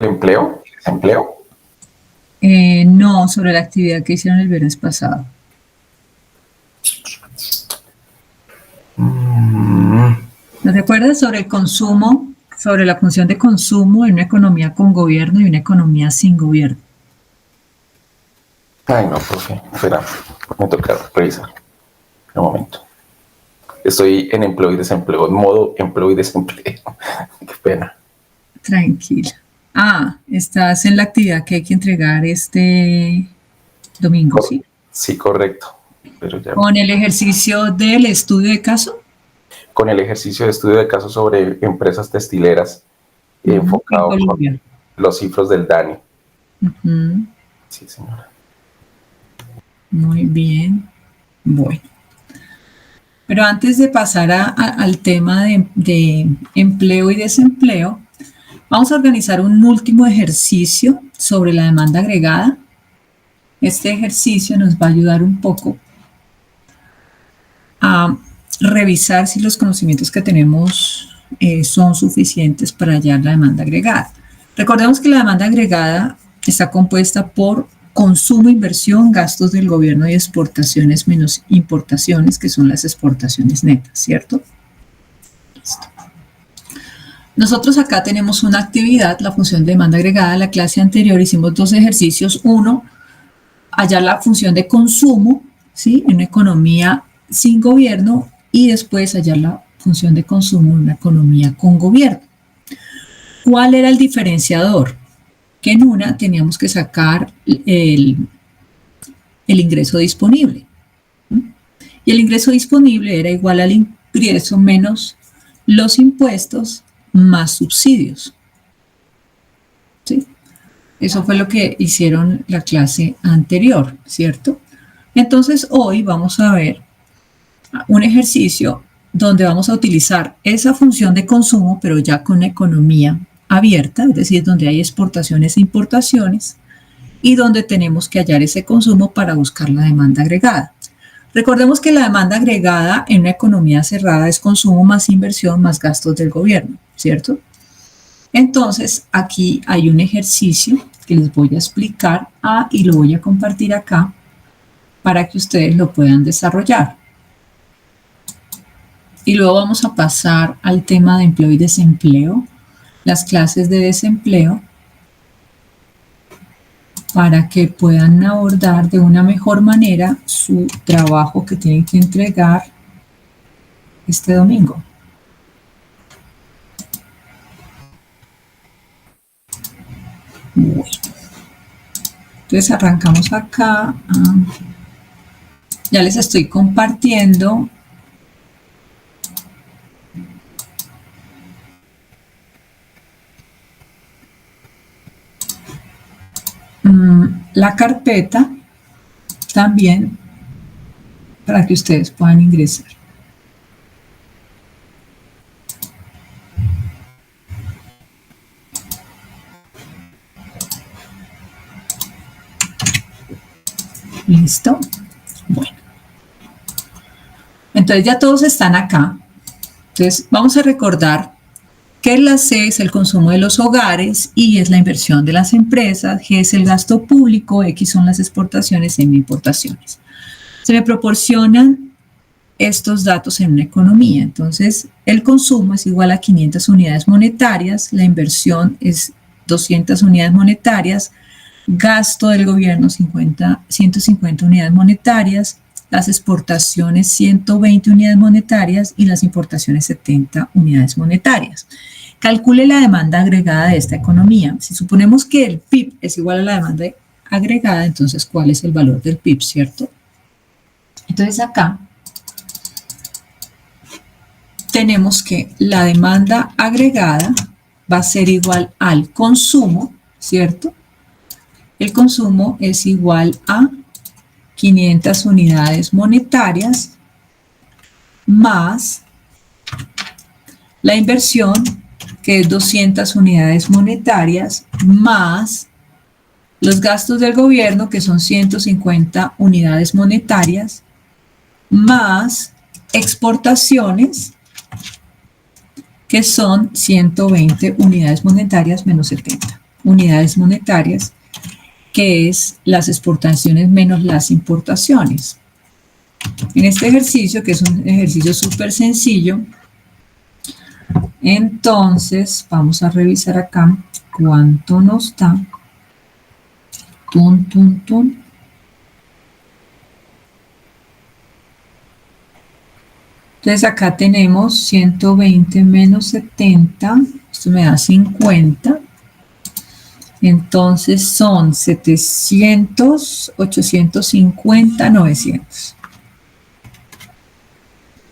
¿Empleo? ¿Desempleo? No, sobre la actividad que hicieron el viernes pasado. ¿No recuerdas sobre el consumo, sobre la función de consumo en una economía con gobierno y una economía sin gobierno? Ay, no, profe. Espera, me toca revisar. Un momento. Estoy en empleo y desempleo, en modo empleo y desempleo. Qué pena. Tranquila. Estás en la actividad que hay que entregar este domingo, ¿sí? Sí, correcto. Pero ya Con el ejercicio del estudio de caso. con el ejercicio de estudio de casos sobre empresas textileras En enfocado con Colombia. los cifros del DANI. Ujú. Sí, señora. Muy bien. Bueno. Pero antes de pasar al tema de empleo y desempleo, vamos a organizar un último ejercicio sobre la demanda agregada. Este ejercicio nos va a ayudar un poco a revisar si los conocimientos que tenemos son suficientes para hallar la demanda agregada. Recordemos que la demanda agregada está compuesta por consumo, inversión, gastos del gobierno y exportaciones menos importaciones, que son las exportaciones netas, ¿cierto? Listo. Nosotros acá tenemos una actividad, la función de demanda agregada. La clase anterior hicimos dos ejercicios. Uno, hallar la función de consumo, ¿sí? En una economía sin gobierno, y después hallar la función de consumo en una economía con gobierno. ¿Cuál era el diferenciador? Que en una teníamos que sacar el ingreso disponible. Y el ingreso disponible era igual al ingreso menos los impuestos más subsidios. ¿Sí? Eso fue lo que hicieron la clase anterior, ¿cierto? Entonces hoy vamos a ver un ejercicio donde vamos a utilizar esa función de consumo, pero ya con economía abierta, es decir, donde hay exportaciones e importaciones, y donde tenemos que hallar ese consumo para buscar la demanda agregada. Recordemos que la demanda agregada en una economía cerrada es consumo más inversión más gastos del gobierno, ¿cierto? Entonces, aquí hay un ejercicio que les voy a explicar y lo voy a compartir acá para que ustedes lo puedan desarrollar. Y luego vamos a pasar al tema de empleo y desempleo, las clases de desempleo, para que puedan abordar de una mejor manera su trabajo que tienen que entregar este domingo. Bueno, entonces arrancamos acá. Ya les estoy compartiendo la carpeta también para que ustedes puedan ingresar. ¿Listo? Bueno. Entonces ya todos están acá. Entonces vamos a recordar que la C es el consumo de los hogares, I es la inversión de las empresas, G es el gasto público, X son las exportaciones y M importaciones. Se me proporcionan estos datos en una economía. Entonces, el consumo es igual a 500 unidades monetarias, la inversión es 200 unidades monetarias, gasto del gobierno 150 unidades monetarias, las exportaciones 120 unidades monetarias y las importaciones 70 unidades monetarias. Calcule la demanda agregada de esta economía. Si suponemos que el PIB es igual a la demanda agregada, entonces, ¿cuál es el valor del PIB, cierto? Entonces, acá tenemos que la demanda agregada va a ser igual al consumo, ¿cierto? El consumo es igual a 500 unidades monetarias más la inversión, que es 200 unidades monetarias, más los gastos del gobierno, que son 150 unidades monetarias, más exportaciones, que son 120 unidades monetarias menos 70. unidades monetarias, que es las exportaciones menos las importaciones. En este ejercicio, que es un ejercicio súper sencillo, entonces vamos a revisar acá cuánto nos da. Tun, tun, tun. Entonces acá tenemos 120 menos 70, esto me da 50. Entonces son 700, 850, 900.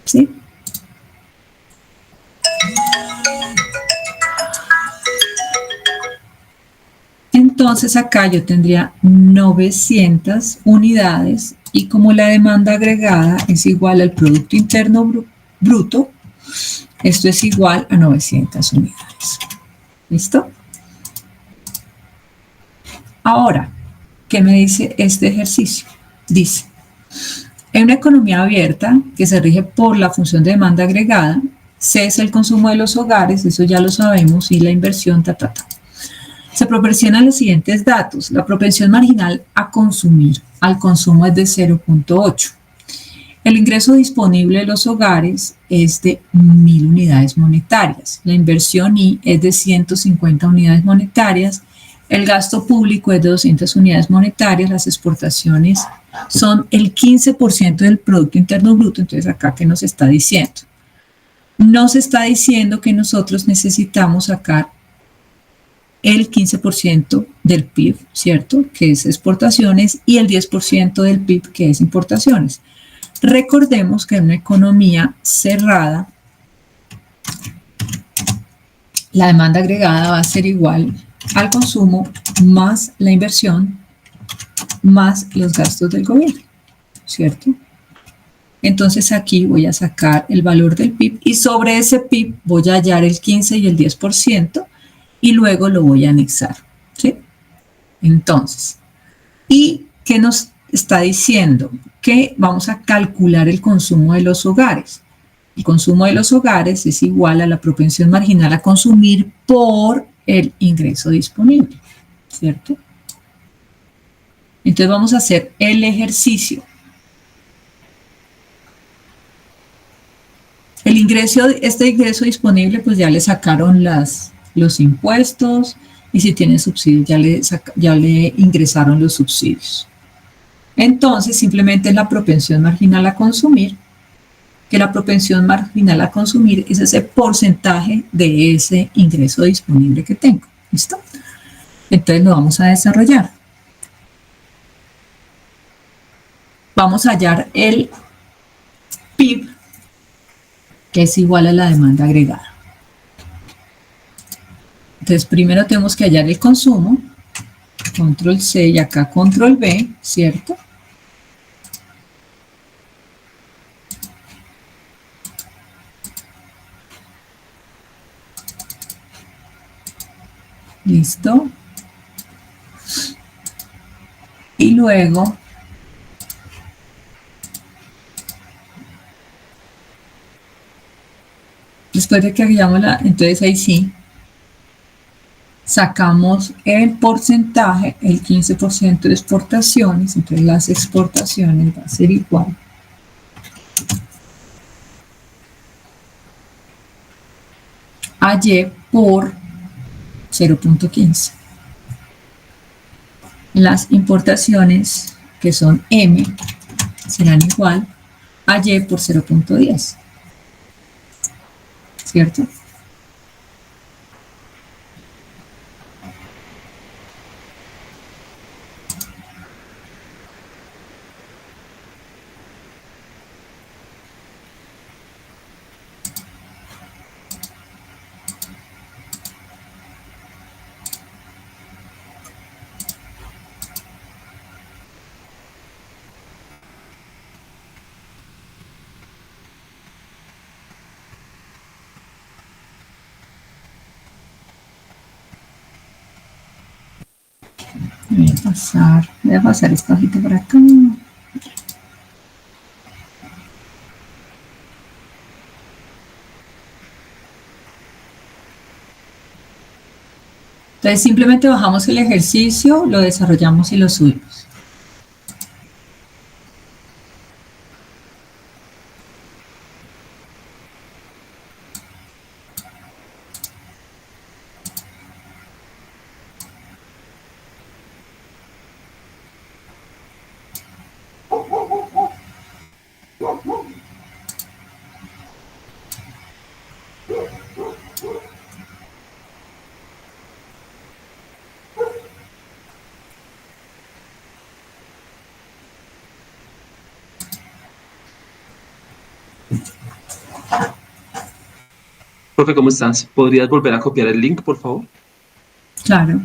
¿Sí? Entonces acá yo tendría 900 unidades y como la demanda agregada es igual al Producto Interno Bruto, esto es igual a 900 unidades. ¿Listo? Ahora, ¿qué me dice este ejercicio? Dice, en una economía abierta que se rige por la función de demanda agregada, C es el consumo de los hogares, eso ya lo sabemos, y la inversión, Se proporcionan los siguientes datos. La propensión marginal a consumir al consumo es de 0.8. El ingreso disponible de los hogares es de 1000 unidades monetarias. La inversión I es de 150 unidades monetarias. El gasto público es de 200 unidades monetarias. Las exportaciones son el 15% del Producto Interno Bruto. Entonces, acá, ¿qué nos está diciendo? Nos está diciendo que nosotros necesitamos sacar el 15% del PIB, ¿cierto? Que es exportaciones, y el 10% del PIB, que es importaciones. Recordemos que en una economía cerrada, la demanda agregada va a ser igual al consumo más la inversión más los gastos del gobierno, ¿cierto? Entonces aquí voy a sacar el valor del PIB y sobre ese PIB voy a hallar el 15 y el 10%, y luego lo voy a anexar, ¿sí? Entonces, ¿y qué nos está diciendo? Que vamos a calcular el consumo de los hogares. El consumo de los hogares es igual a la propensión marginal a consumir por el ingreso disponible, ¿cierto? Entonces vamos a hacer el ejercicio. Este ingreso disponible, pues ya le sacaron los impuestos, y si tiene subsidios ya le ingresaron los subsidios. Entonces simplemente es la propensión marginal a consumir, que la propensión marginal a consumir es ese porcentaje de ese ingreso disponible que tengo. ¿Listo? Entonces lo vamos a desarrollar. Vamos a hallar el PIB, que es igual a la demanda agregada. Entonces, primero tenemos que hallar el consumo, control C y acá control V, ¿cierto? Listo. Y luego, después de que hagamos entonces ahí sí, sacamos el porcentaje, el 15% de exportaciones, entonces las exportaciones va a ser igual a Y por 0.15. Las importaciones, que son M, serán igual a Y por 0.10, ¿cierto? Voy a pasar esta hojita por acá. Entonces simplemente bajamos el ejercicio, lo desarrollamos y lo subimos. Profe, ¿cómo estás? ¿Podrías volver a copiar el link, por favor? Claro.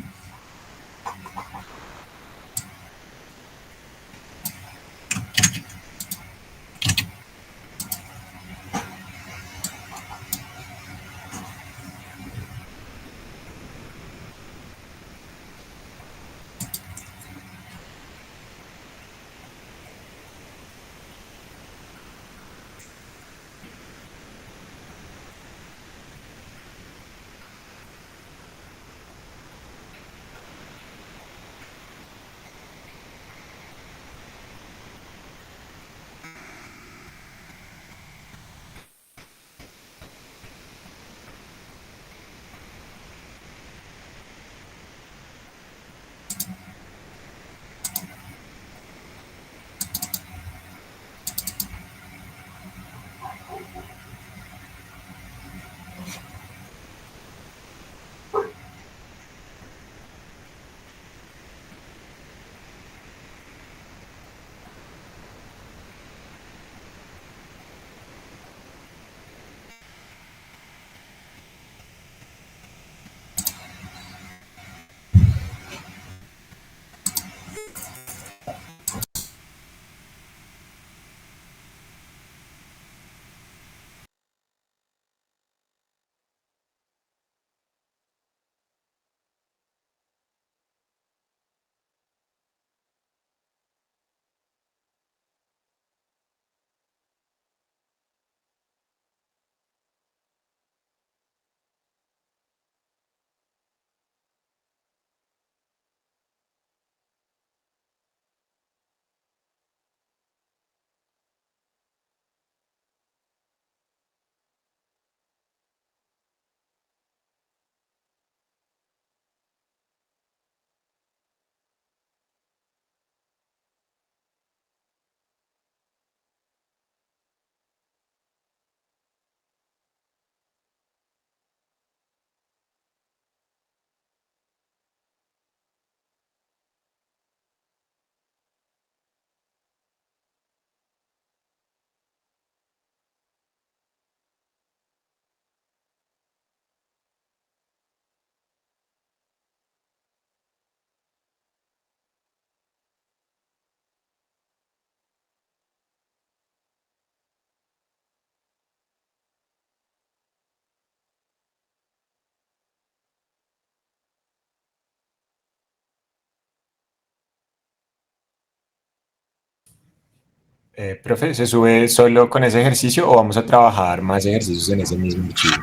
Profe, ¿se sube solo con ese ejercicio o vamos a trabajar más ejercicios en ese mismo archivo?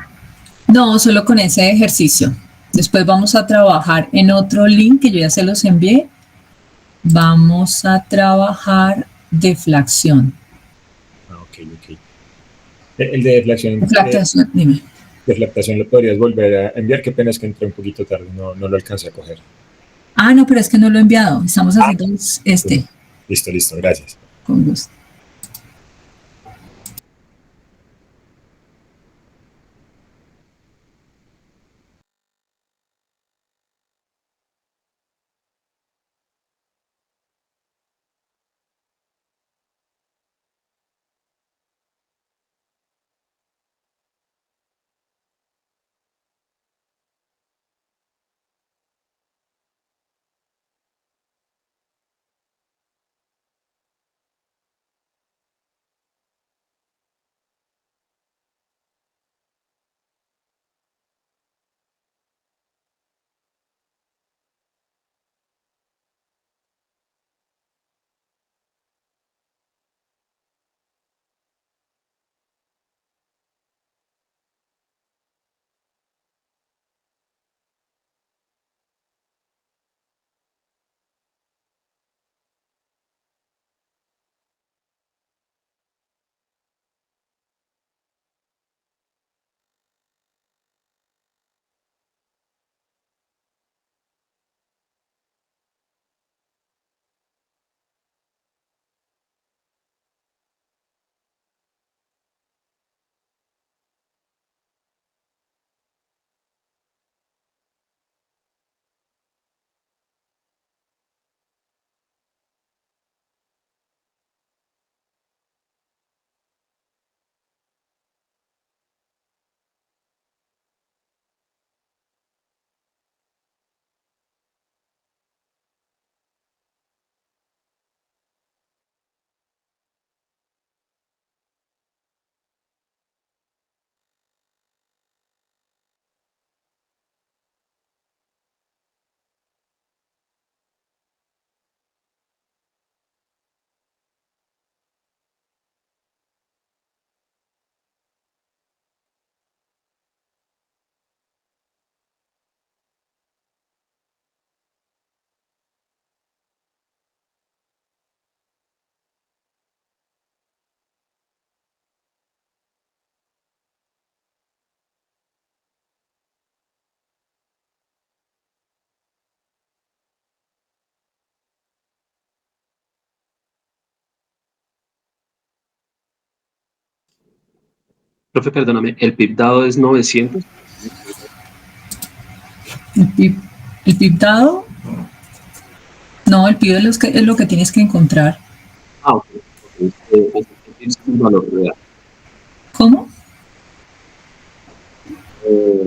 No, solo con ese ejercicio. Después vamos a trabajar en otro link que yo ya se los envié. Vamos a trabajar deflación. Ah, ok, ok. El de Deflactación, dime. deflactación lo podrías volver a enviar. Qué pena es que entré un poquito tarde, no lo alcancé a coger. Ah, no, pero es que no lo he enviado. Estamos Ah, haciendo este. listo, listo, gracias. Con gusto. Profe, perdóname, ¿el PIB dado es 900? El PIB dado, no, el PIB es lo que tienes que encontrar. Ah, ok. El PIB es un valor real. ¿Cómo?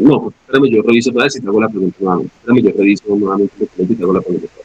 No, pues, espérame, yo reviso otra vez y te hago la pregunta nuevamente. Espérame, yo reviso nuevamente el documento y te hago la pregunta otra vez.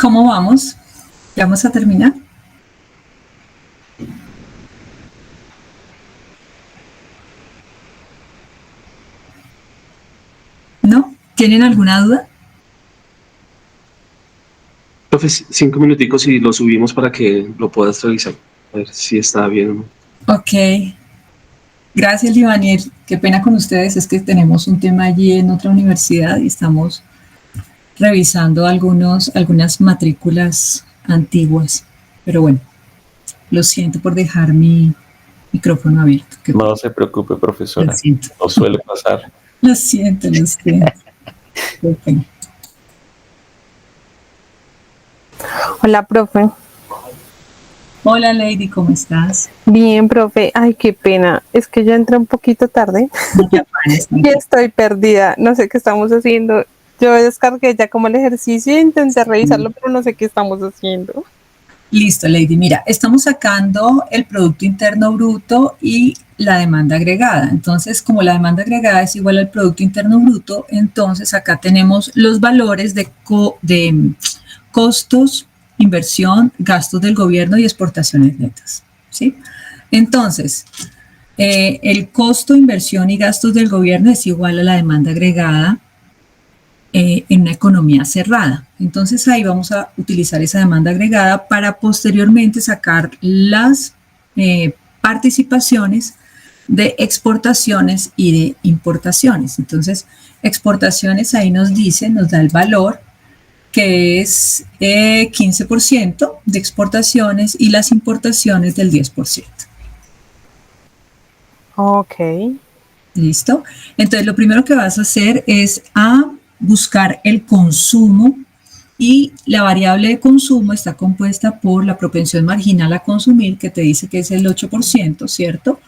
¿Cómo vamos? ¿Ya vamos a terminar? ¿No? ¿Tienen alguna duda? Profe, 5 minuticos y lo subimos para que lo puedas revisar. A ver si está bien o no. Ok. Gracias, Livanier. Qué pena con ustedes. Es que tenemos un tema allí en otra universidad y estamos revisando algunas matrículas antiguas. Pero bueno, lo siento por dejar mi micrófono abierto. No se preocupe, Lo profesora. siento. No suele pasar. Lo siento, lo siento. Qué pena. Hola, profe. Hola, Lady, ¿cómo estás? Bien, profe. Ay, qué pena. Es que yo entré un poquito tarde No te afanes, y estoy perdida. No sé qué estamos haciendo. Yo descargué ya como el ejercicio e intenté revisarlo, pero no sé qué estamos haciendo. Listo, Lady. Mira, estamos sacando el Producto Interno Bruto y la demanda agregada. Entonces, como la demanda agregada es igual al Producto Interno Bruto, entonces acá tenemos los valores de costos, inversión, gastos del gobierno y exportaciones netas. ¿Sí? Entonces, el costo, inversión y gastos del gobierno es igual a la demanda agregada en una economía cerrada. Entonces ahí vamos a utilizar esa demanda agregada para posteriormente sacar las participaciones de exportaciones y de importaciones. Entonces, exportaciones ahí nos dice, nos da el valor que es 15% de exportaciones y las importaciones del 10%. Ok. ¿Listo? Entonces, lo primero que vas a hacer es buscar el consumo y la variable de consumo está compuesta por la propensión marginal a consumir, que te dice que es el 8%, ¿cierto?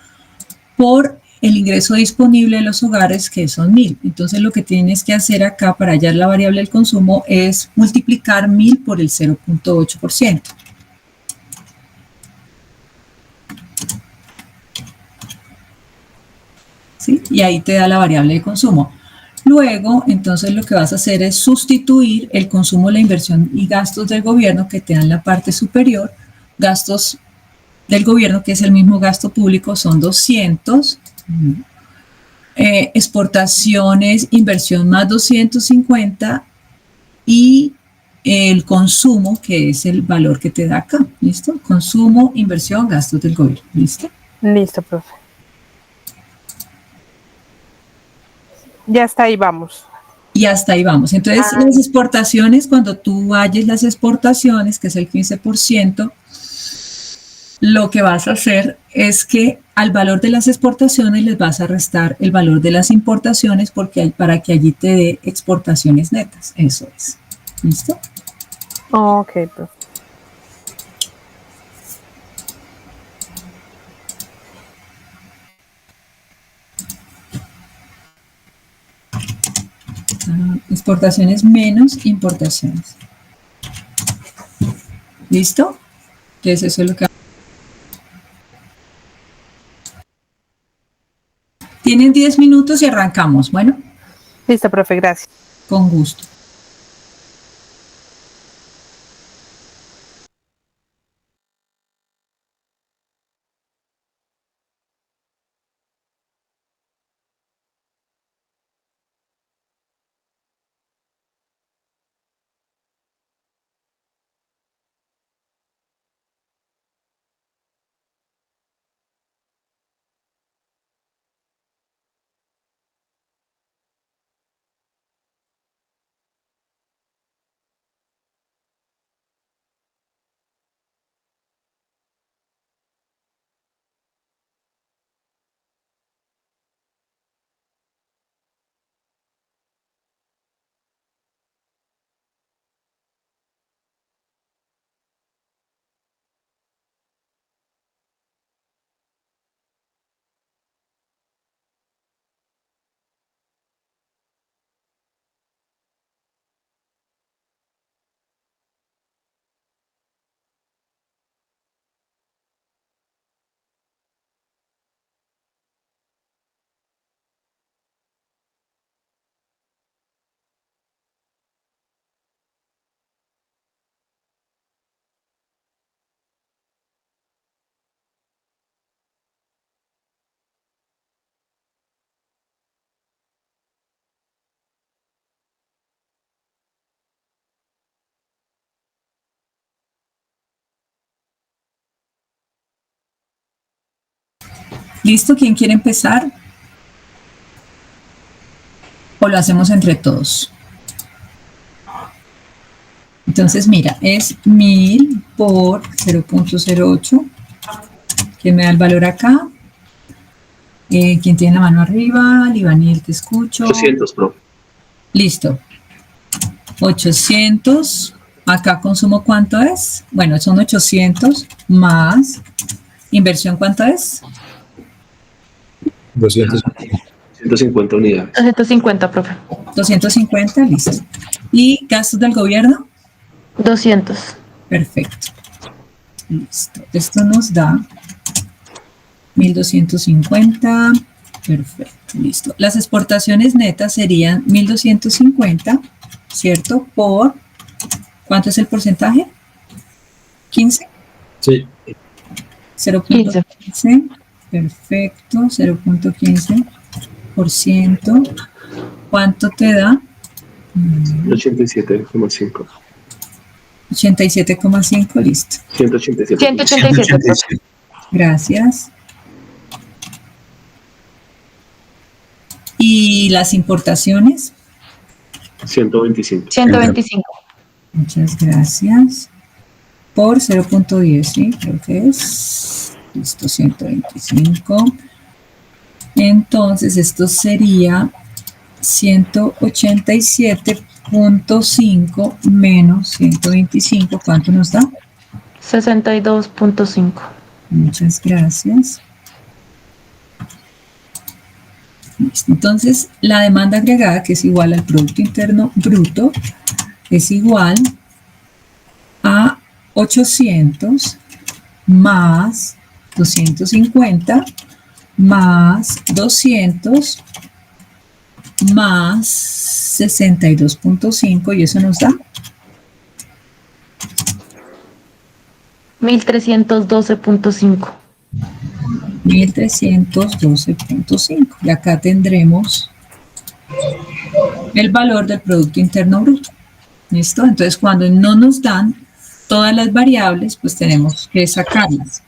Por el ingreso disponible de los hogares, que son 1.000. Entonces, lo que tienes que hacer acá para hallar la variable del consumo es multiplicar 1.000 por el 0.8%. ¿Sí? Y ahí te da la variable de consumo. Luego, entonces lo que vas a hacer es sustituir el consumo, la inversión y gastos del gobierno que te dan la parte superior. Gastos del gobierno, que es el mismo gasto público, son 200. Exportaciones, inversión más 250 y el consumo, que es el valor que te da acá. ¿Listo? Consumo, inversión, gastos del gobierno. ¿Listo? Listo, profe. Ya está ahí, vamos. Y hasta ahí vamos. Entonces, las exportaciones, cuando tú halles las exportaciones, que es el 15%, lo que vas a hacer es que al valor de las exportaciones les vas a restar el valor de las importaciones para que allí te dé exportaciones netas. Eso es. ¿Listo? Ok, profe. Exportaciones menos importaciones. ¿Listo? Entonces, eso es lo que... Tienen 10 minutos y arrancamos. Bueno, Listo, profe, gracias. con gusto. ¿Listo? ¿Quién quiere empezar? ¿O lo hacemos entre todos? Entonces, mira, es 1000 por 0.08. ¿Quién me da el valor acá? ¿Quién tiene la mano arriba? Libaniel, te escucho. 800, profe. Listo. 800. Acá consumo, ¿cuánto es? Bueno, son 800 más. ¿Inversión cuánto es? 200. 150 unidades. 250, profe. 250, listo. ¿Y gastos del gobierno? 200. Perfecto. Listo. Esto nos da 1250. Perfecto, listo. Las exportaciones netas serían 1250, ¿cierto? Por, ¿cuánto es el porcentaje? 15. Sí. 0.15. Perfecto, 0.15%. ¿Cuánto te da? 87,5. 87,5, listo. 187. 187, profe. Gracias. ¿Y las importaciones? 125. 125. Muchas gracias. Por 0.10, ¿sí? Creo que es. Listo, 125. Entonces, esto sería 187.5 menos 125. ¿Cuánto nos da? 62.5. Muchas gracias. Listo. Entonces, la demanda agregada, que es igual al Producto Interno Bruto, es igual a 800 más 250 más 200 más 62.5, y eso nos da 1312.5. 1312.5. Y acá tendremos el valor del Producto Interno Bruto. ¿Listo? Entonces, cuando no nos dan todas las variables, pues tenemos que sacarlas.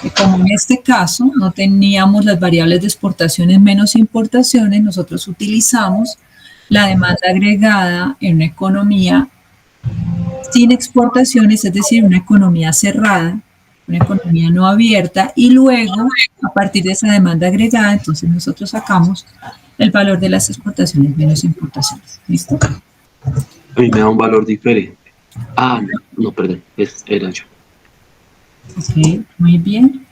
Y como en este caso no teníamos las variables de exportaciones menos importaciones, nosotros utilizamos la demanda agregada en una economía sin exportaciones, es decir, una economía cerrada, una economía no abierta, y luego, a partir de esa demanda agregada, entonces nosotros sacamos el valor de las exportaciones menos importaciones. ¿Listo? A mí me da un valor diferente. Ah, no, perdón. Era yo. Ok, muy bien.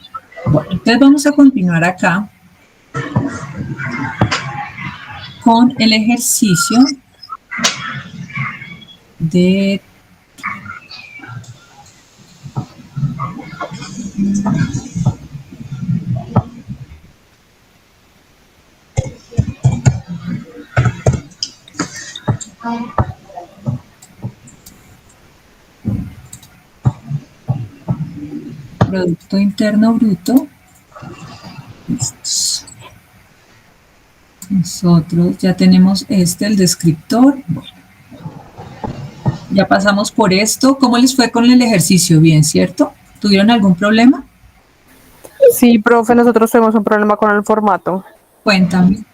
Bueno, entonces vamos a continuar acá con el ejercicio de Producto Interno Bruto. Listos. Nosotros ya tenemos el descriptor. Bueno, ya pasamos por esto. ¿Cómo les fue con el ejercicio? Bien, ¿cierto? ¿Tuvieron algún problema? Sí, profe, nosotros tuvimos un problema con el formato. Cuéntame.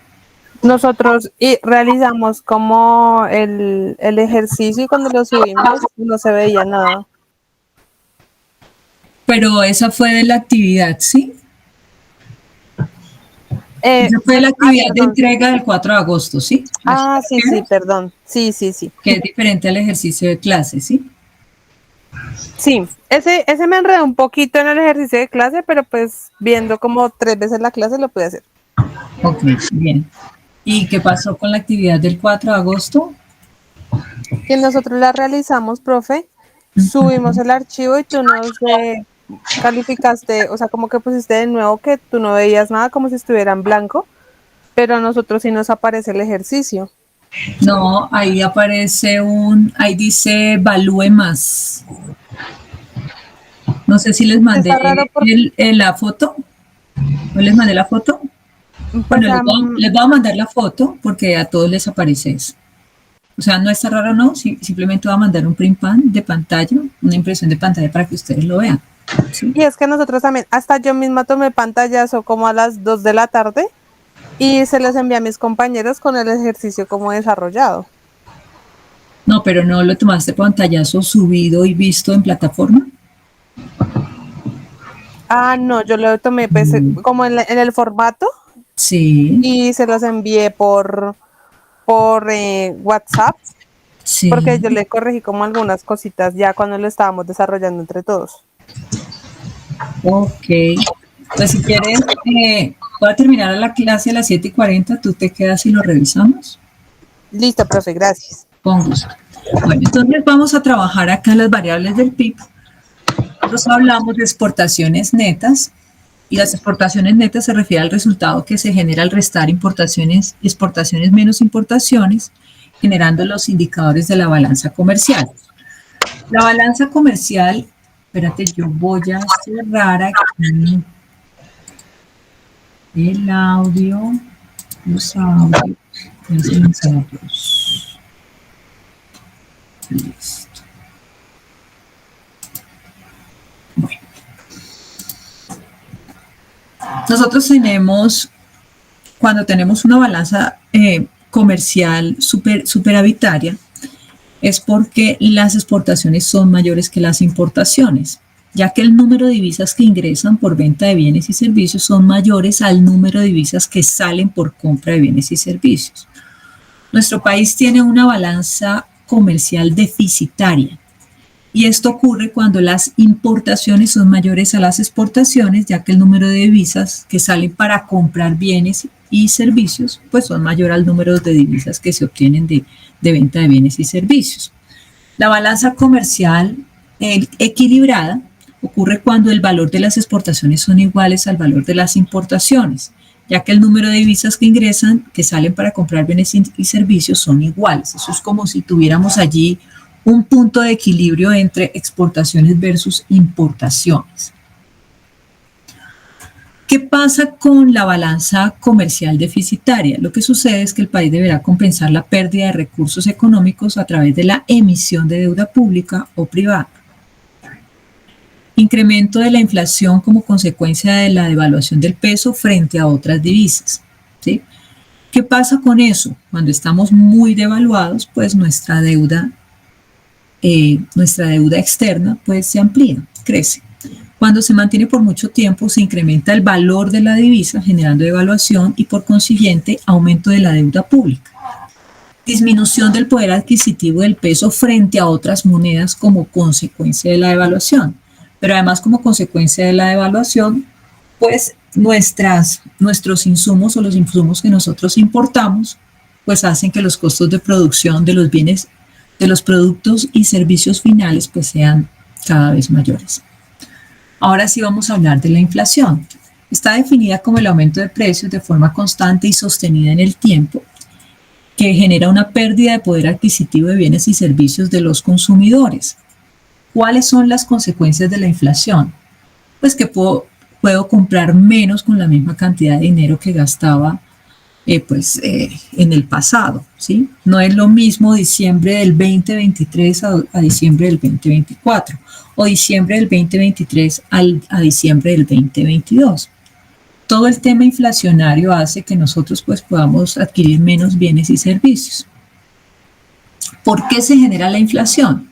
Nosotros realizamos como el ejercicio y cuando lo subimos no se veía nada. Pero esa fue de la actividad, ¿sí? Esa fue la actividad de entrega del 4 de agosto, ¿sí? Sí, perdón. Sí. Que es diferente al ejercicio de clase, ¿sí? Sí, ese me enredó un poquito en el ejercicio de clase, pero pues viendo como 3 veces la clase lo pude hacer. Ok, bien. ¿Y qué pasó con la actividad del 4 de agosto? Que nosotros la realizamos, profe, subimos el archivo y tú nos calificaste, o sea, como que pusiste de nuevo que tú no veías nada, como si estuviera en blanco, pero a nosotros sí nos aparece el ejercicio. No, ahí aparece ahí dice evalúe más. No sé si les mandé la foto. ¿No les mandé la foto? Bueno, les voy a mandar la foto porque a todos les aparece eso. O sea, no está raro, no, simplemente voy a mandar un print de pantalla, una impresión de pantalla para que ustedes lo vean. ¿sí? Y es que nosotros también, hasta yo misma tomé pantallazo como a las 2 de la tarde y se los envié a mis compañeros con el ejercicio como desarrollado. No, pero no lo tomaste pantallazo subido y visto en plataforma. Ah, no, yo lo tomé pues, como en el formato Sí, y se los envié por WhatsApp, sí. porque yo le corregí como algunas cositas ya cuando lo estábamos desarrollando entre todos. Ok. Pues si quieres, para terminar la clase a las 7:40, tú te quedas y lo revisamos. Listo, profe, gracias. Con gusto. Bueno, entonces vamos a trabajar acá las variables del PIB. Nosotros hablamos de exportaciones netas y las exportaciones netas se refiere al resultado que se genera al restar importaciones, exportaciones menos importaciones, generando los indicadores de la balanza comercial. La balanza comercial, espérate, yo voy a cerrar aquí el audio, los audios. Listo. Bueno. Nosotros tenemos, cuando tenemos una balanza comercial superavitaria, es porque las exportaciones son mayores que las importaciones, ya que el número de divisas que ingresan por venta de bienes y servicios son mayores al número de divisas que salen por compra de bienes y servicios. Nuestro país tiene una balanza comercial deficitaria y esto ocurre cuando las importaciones son mayores a las exportaciones, ya que el número de divisas que salen para comprar bienes y servicios pues son mayor al número de divisas que se obtienen de venta de bienes y servicios. La balanza comercial equilibrada ocurre cuando el valor de las exportaciones son iguales al valor de las importaciones, ya que el número de divisas que ingresan, que salen para comprar bienes y servicios, son iguales. Eso es como si tuviéramos allí un punto de equilibrio entre exportaciones versus importaciones. ¿Qué pasa con la balanza comercial deficitaria? Lo que sucede es que el país deberá compensar la pérdida de recursos económicos a través de la emisión de deuda pública o privada. Incremento de la inflación como consecuencia de la devaluación del peso frente a otras divisas, ¿sí? ¿Qué pasa con eso? Cuando estamos muy devaluados, pues nuestra deuda externa pues se amplía, crece. Cuando se mantiene por mucho tiempo, se incrementa el valor de la divisa, generando devaluación y por consiguiente aumento de la deuda pública. Disminución del poder adquisitivo del peso frente a otras monedas como consecuencia de la devaluación. Pero además, como consecuencia de la devaluación, pues nuestros insumos o los insumos que nosotros importamos, pues hacen que los costos de producción de los bienes, de los productos y servicios finales, pues sean cada vez mayores. Ahora sí vamos a hablar de la inflación. Está definida como el aumento de precios de forma constante y sostenida en el tiempo, que genera una pérdida de poder adquisitivo de bienes y servicios de los consumidores. ¿Cuáles son las consecuencias de la inflación? Pues que puedo comprar menos con la misma cantidad de dinero que gastaba en el pasado, ¿sí? No es lo mismo diciembre del 2023 a diciembre del 2024 o diciembre del 2023 a diciembre del 2022. Todo el tema inflacionario hace que nosotros pues podamos adquirir menos bienes y servicios. ¿Por qué se genera la inflación?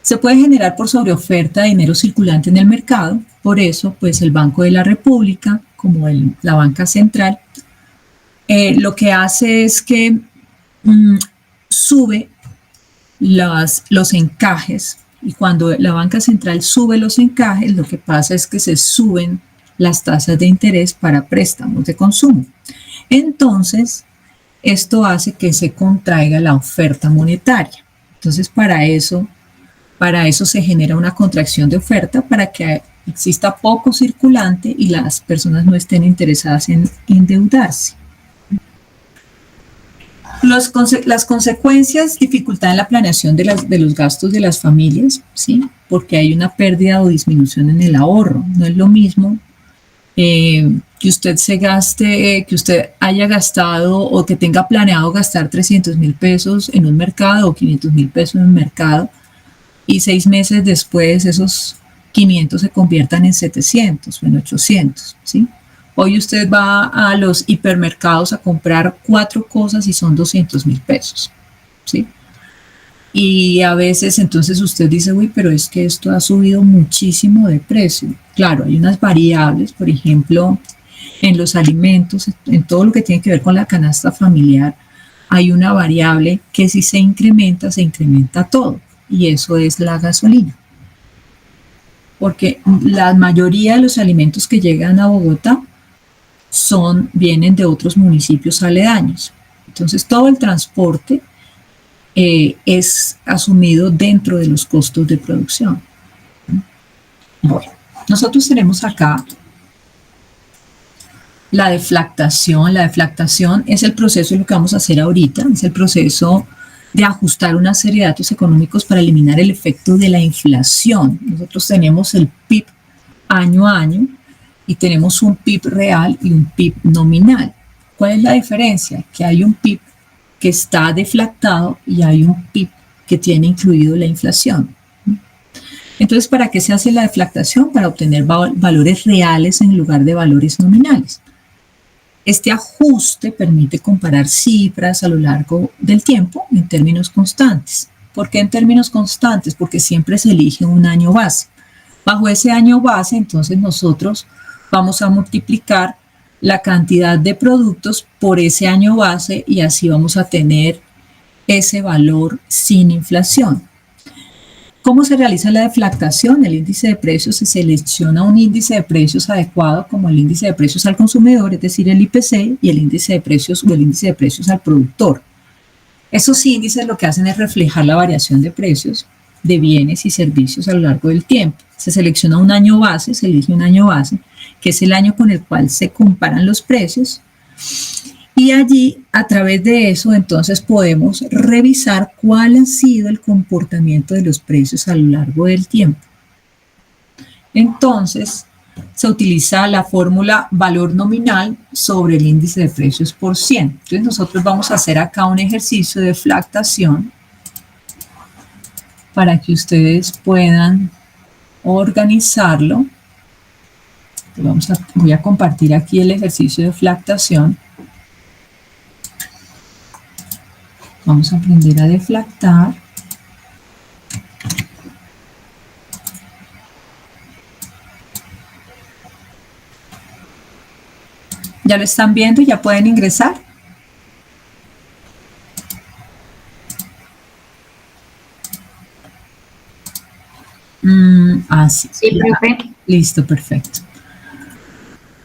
Se puede generar por sobreoferta de dinero circulante en el mercado, por eso pues el Banco de la República, como la banca central, lo que hace es que sube los encajes, y cuando la banca central sube los encajes, lo que pasa es que se suben las tasas de interés para préstamos de consumo. Entonces, esto hace que se contraiga la oferta monetaria. Entonces, para eso se genera una contracción de oferta para que exista poco circulante y las personas no estén interesadas en endeudarse. Las consecuencias, dificultad en la planeación de los gastos de las familias, ¿sí? Porque hay una pérdida o disminución en el ahorro. No es lo mismo que usted que usted haya gastado o que tenga planeado gastar 300,000 pesos en un mercado o 500,000 pesos en un mercado y 6 meses después 500 se conviertan en 700 o en 800, ¿sí? Hoy usted va a los hipermercados a comprar 4 cosas y son 200.000 pesos, ¿sí? Y a veces entonces usted dice, uy, pero es que esto ha subido muchísimo de precio. Claro, hay unas variables, por ejemplo, en los alimentos, en todo lo que tiene que ver con la canasta familiar, hay una variable que si se incrementa todo, y eso es la gasolina. Porque la mayoría de los alimentos que llegan a Bogotá vienen de otros municipios aledaños. Entonces todo el transporte es asumido dentro de los costos de producción. Bueno, nosotros tenemos acá la deflactación. La deflactación es el proceso de lo que vamos a hacer ahorita, es el proceso de ajustar una serie de datos económicos para eliminar el efecto de la inflación. Nosotros tenemos el PIB año a año y tenemos un PIB real y un PIB nominal. ¿Cuál es la diferencia? Que hay un PIB que está deflactado y hay un PIB que tiene incluido la inflación. Entonces, ¿para qué se hace la deflactación? Para obtener valores reales en lugar de valores nominales. Este ajuste permite comparar cifras a lo largo del tiempo en términos constantes. ¿Por qué en términos constantes? Porque siempre se elige un año base. Bajo ese año base, entonces nosotros vamos a multiplicar la cantidad de productos por ese año base y así vamos a tener ese valor sin inflación. ¿Cómo se realiza la deflactación? El índice de precios, se selecciona un índice de precios adecuado como el índice de precios al consumidor, es decir, el IPC, y el índice de precios o el índice de precios al productor. Esos índices lo que hacen es reflejar la variación de precios de bienes y servicios a lo largo del tiempo. Se selecciona un año base, se elige un año base, que es el año con el cual se comparan los precios, y allí, a través de eso, entonces podemos revisar cuál ha sido el comportamiento de los precios a lo largo del tiempo. Entonces, se utiliza la fórmula valor nominal sobre el índice de precios por 100. Entonces, nosotros vamos a hacer acá un ejercicio de deflactación para que ustedes puedan organizarlo. Voy a compartir aquí el ejercicio de deflactación. Vamos a aprender a deflactar. ¿Ya lo están viendo? ¿Ya pueden ingresar? Sí. Sí, profe. Listo, perfecto.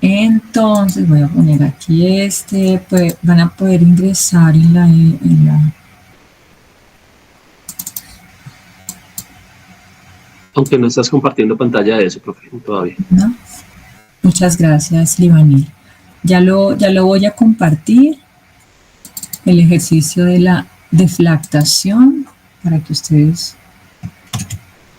Entonces voy a poner aquí pues, van a poder ingresar en la... Aunque no estás compartiendo pantalla de eso, profe, todavía. ¿No? Muchas gracias, Livanil. Ya lo voy a compartir, el ejercicio de la deflactación, para que ustedes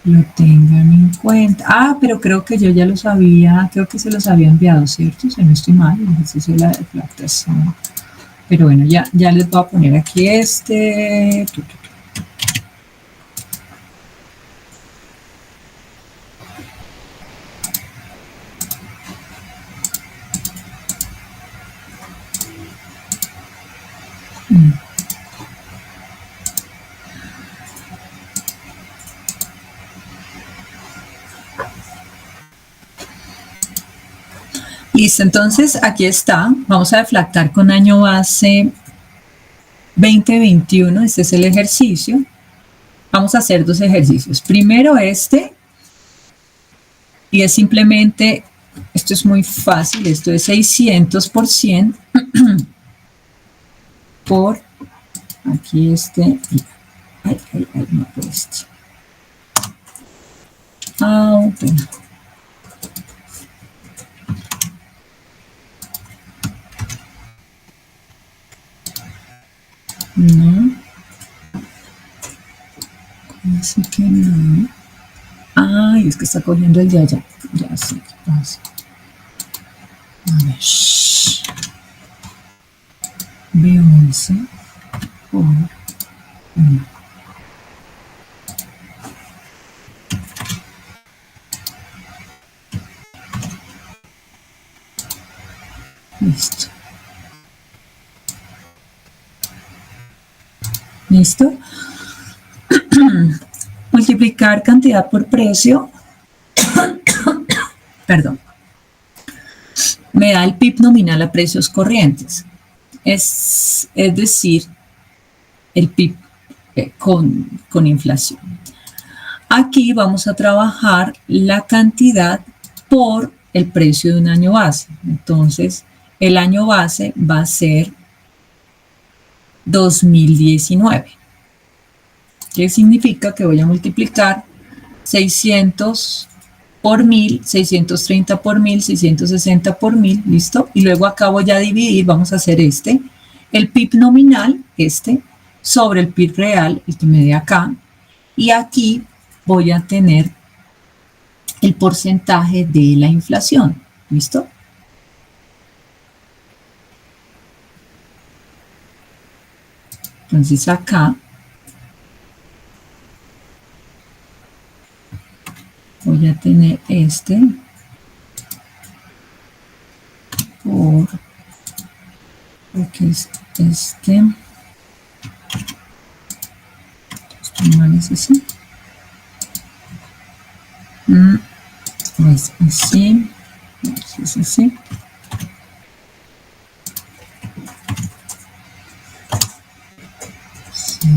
lo tengan en cuenta. Pero creo que yo ya lo sabía, creo que se los había enviado, ¿cierto? Si no estoy mal, el ejercicio de la deflactación. Pero bueno, ya les voy a poner aquí Listo, entonces aquí está. Vamos a deflactar con año base 2021. Este es el ejercicio. Vamos a hacer 2 ejercicios. Primero y es simplemente, esto es muy fácil, esto es 600 por 100 por aquí no, por bueno. No. Así que no. Es que está cogiendo el de allá. Ya sé qué pasa. A ver. B11 por 1. Listo. ¿Listo? Multiplicar cantidad por precio. Perdón. Me da el PIB nominal a precios corrientes. Es decir, el PIB con inflación. Aquí vamos a trabajar la cantidad por el precio de un año base. Entonces, el año base va a ser 2019. ¿Qué significa? Que voy a multiplicar 600 por 1000, 630 por 1000, 660 por 1000, ¿listo? Y luego acá voy a dividir, vamos a hacer el PIB nominal, sobre el PIB real, el que me dé acá, y aquí voy a tener el porcentaje de la inflación, ¿listo? Entonces acá voy a tener porque es esto mal es así. Es así. Es así. Sí.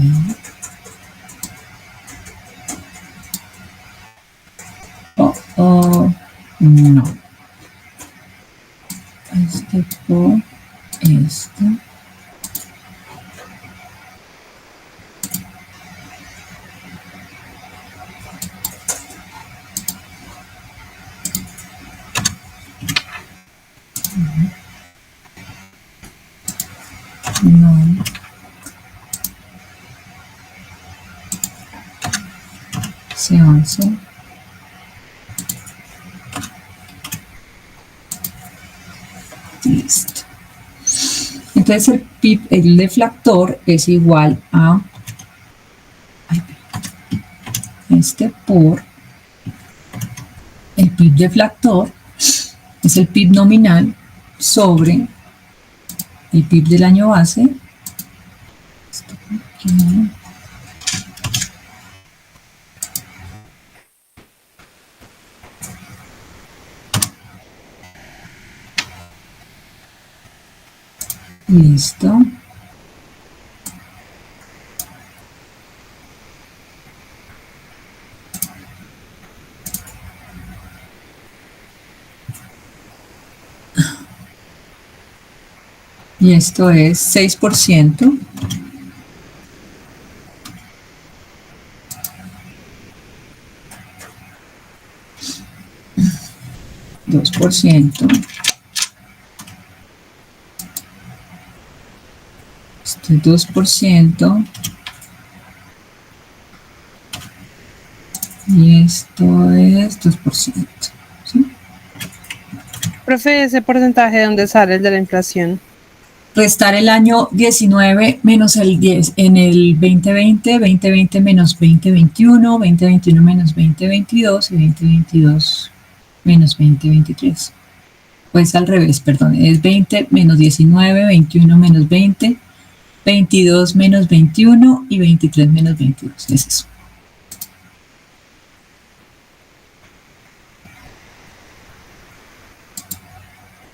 No. Por no. C11. Listo. Entonces el PIB, el deflactor, es igual a por el PIB deflactor, es el PIB nominal sobre el PIB del año base. Listo. Y esto es 6%. $2%. Esto es 2%. Y esto es 2%. ¿Sí? Profe, ¿ese porcentaje de dónde sale el de la inflación? Restar el año 19 menos el 10 en el 2020, 2020 menos 2021, 2021 menos 2022 y 2022 menos 2023. Pues al revés, perdón, es 20 menos 19, 21 menos 20, 22 menos 21 y 23 menos 22. Es eso.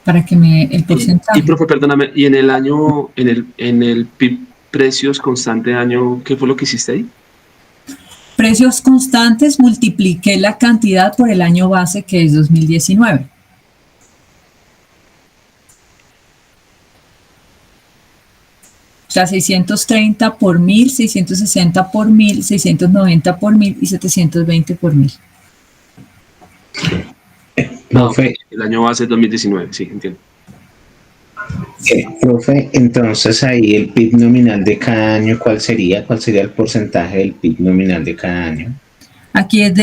Para que el porcentaje. Y profe, perdóname, y en el año, en el PIB precios constante de año, ¿qué fue lo que hiciste ahí? Precios constantes, multipliqué la cantidad por el año base, que es 2019. O sea, 630 por 1000, 660 por 1000, 690 por 1000 y 720 por 1000. Profe, El año base es 2019, sí, entiendo. profe, entonces ahí el PIB nominal de cada año, ¿cuál sería? ¿Cuál sería el porcentaje del PIB nominal de cada año? Aquí es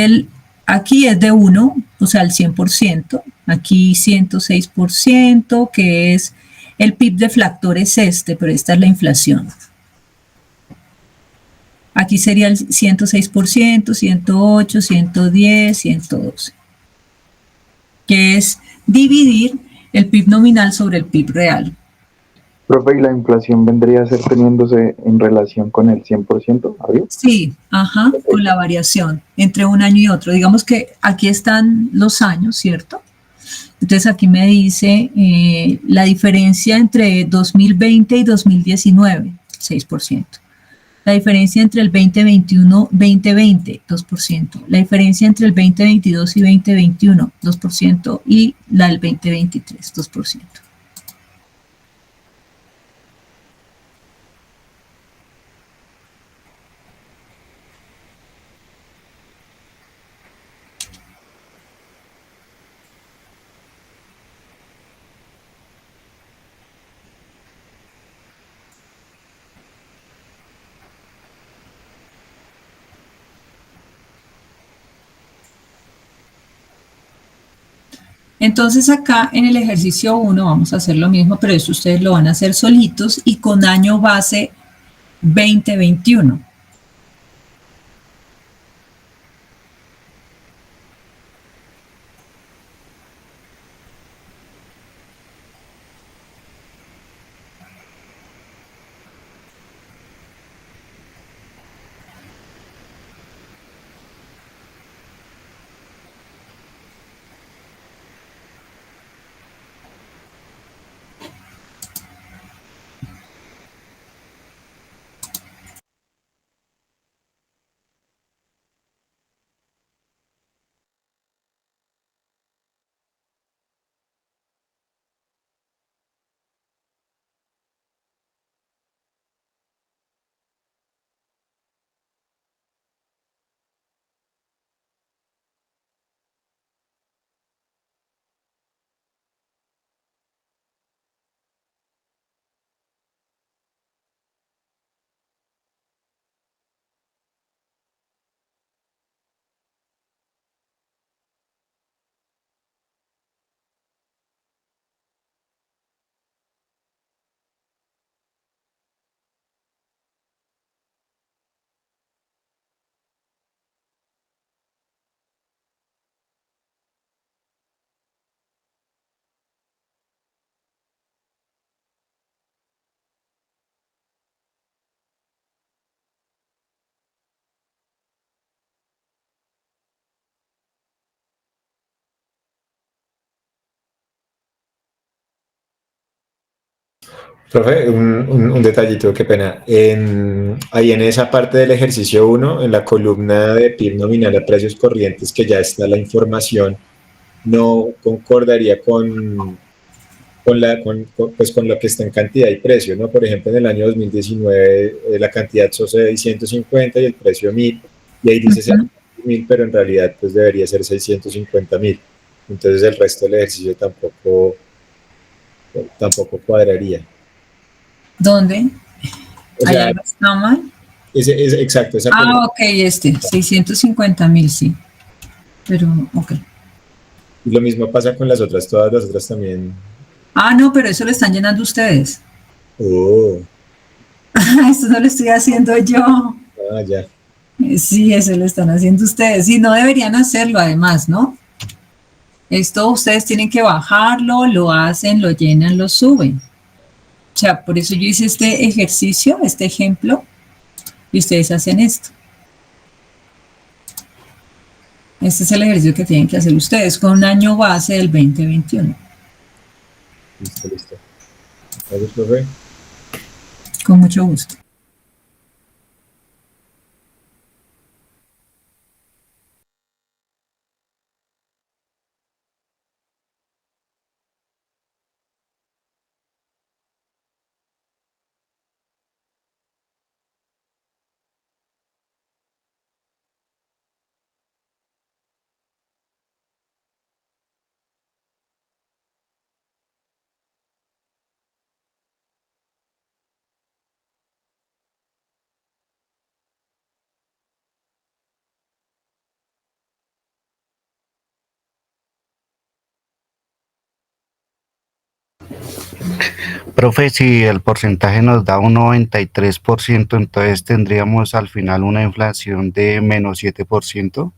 de 1, o sea, el 100%. Aquí 106%, que es el PIB deflactor es pero esta es la inflación. Aquí sería el 106%, 108, 110, 112. Que es dividir el PIB nominal sobre el PIB real. Profe, ¿y la inflación vendría a ser teniéndose en relación con el 100%? ¿Había? Sí, ajá, con la variación entre un año y otro. Digamos que aquí están los años, ¿cierto? Entonces aquí me dice la diferencia entre 2020 y 2019, 6%. La diferencia entre el 2021 2020, 2%. La diferencia entre el 2022 y 2021, 2%. Y la del 2023, 2%. Entonces acá en el ejercicio 1 vamos a hacer lo mismo, pero eso ustedes lo van a hacer solitos y con año base 2021. Profe, un detallito, qué pena. Ahí en esa parte del ejercicio 1, en la columna de PIB nominal a precios corrientes, que ya está la información, no concordaría pues con lo que está en cantidad y precio, ¿no? Por ejemplo, en el año 2019 la cantidad SOCE es 150 y el precio 1000, y ahí dice 1000, pero en realidad pues debería ser 650.000. Entonces el resto del ejercicio tampoco cuadraría. ¿Dónde? O ¿Hay sea, algo que está mal? exacto, esa columna. Ok, 650.000, sí. Pero, ok. Y lo mismo pasa con todas las otras también. No, pero eso lo están llenando ustedes. Oh, Esto no lo estoy haciendo yo. ya. Sí, eso lo están haciendo ustedes. Y no deberían hacerlo además, ¿no? Esto ustedes tienen que bajarlo, lo hacen, lo llenan, lo suben. O sea, por eso yo hice este ejercicio, este ejemplo, y ustedes hacen esto. Este es el ejercicio que tienen que hacer ustedes con un año base del 2021. Listo. Gracias, profe. Con mucho gusto. Profe, si el porcentaje nos da un 93%, entonces tendríamos al final una inflación de menos 7%.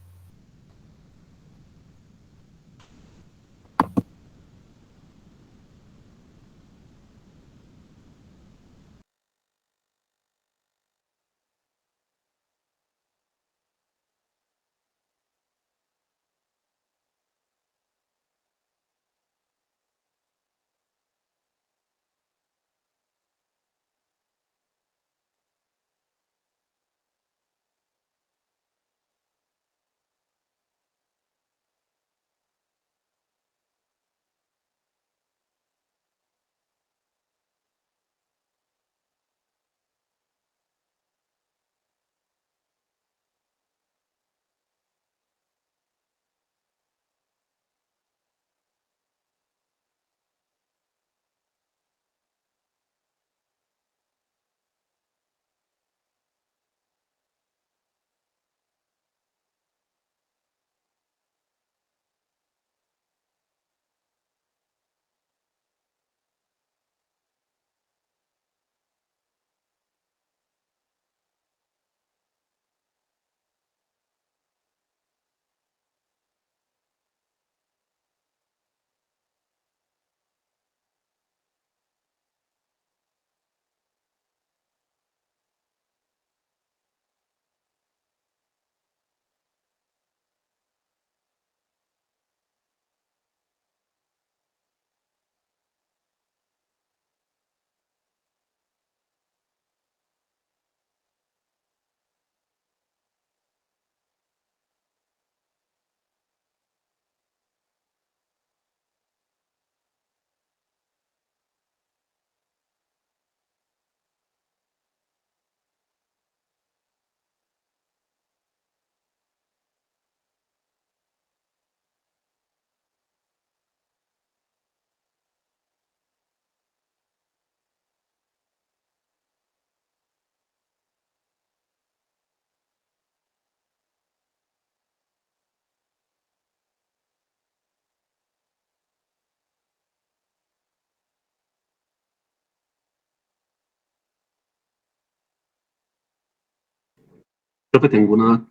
Profe, tengo una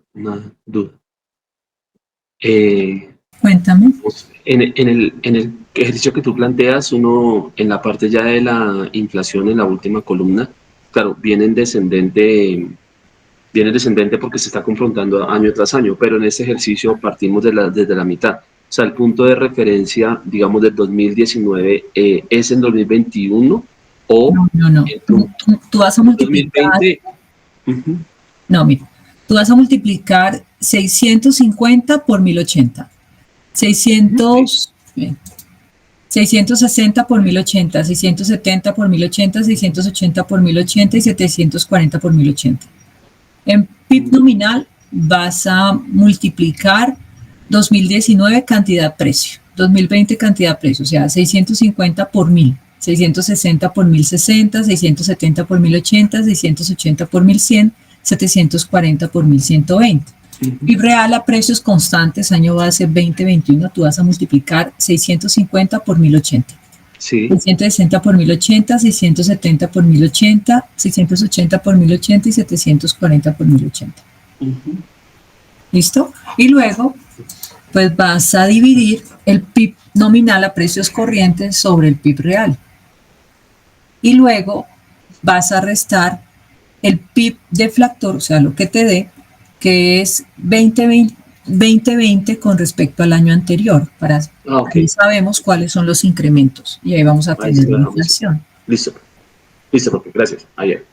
duda. Cuéntame. En el ejercicio que tú planteas, uno en la parte ya de la inflación en la última columna, claro, viene descendente porque se está confrontando año tras año, pero en este ejercicio partimos desde la mitad. O sea, el punto de referencia, digamos, del 2019 es en 2021 o No. Tú vas a multiplicar. 2020. Ujú. No, mira. Tú vas a multiplicar 650 por 1080. 660 por 1080, 670 por 1080, 680 por 1080 y 740 por 1080. En PIB nominal vas a multiplicar 2019 cantidad-precio, 2020 cantidad-precio, o sea, 650 por 1000, 660 por 1060, 670 por 1080, 680 por 1100, 740 por 1120. PIB real a precios constantes, año base 2021, tú vas a multiplicar 650 por 1080. Sí. 660 por 1080, 670 por 1080, 680 por 1080 y 740 por 1080. ¿Listo? Y luego, pues vas a dividir el PIB nominal a precios corrientes sobre el PIB real. Y luego vas a restar el PIB deflactor, o sea, lo que te dé, que es 2020 con respecto al año anterior, para que sabemos cuáles son los incrementos y ahí vamos a tener la inflación. Listo, profe, gracias. Ayer.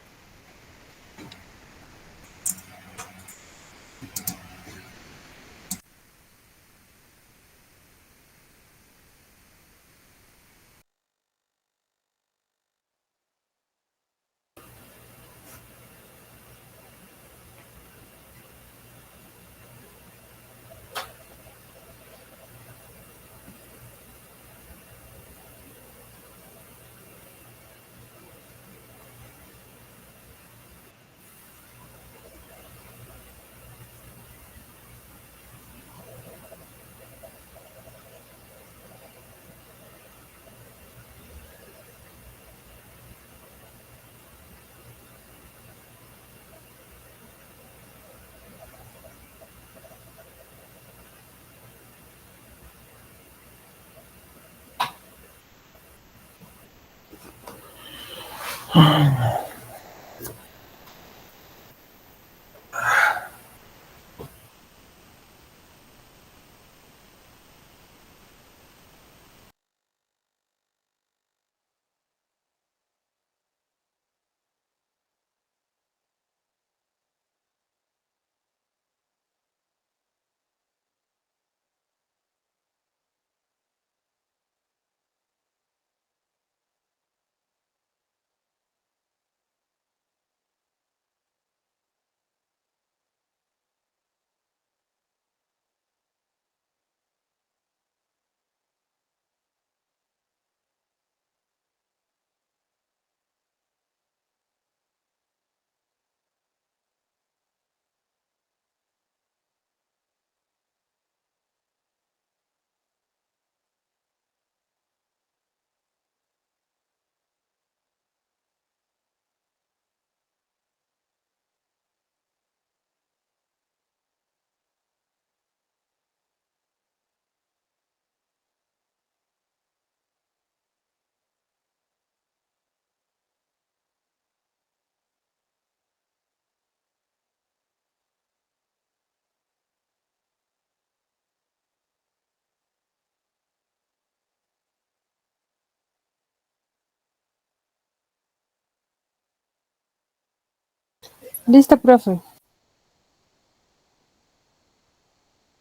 Listo, profe.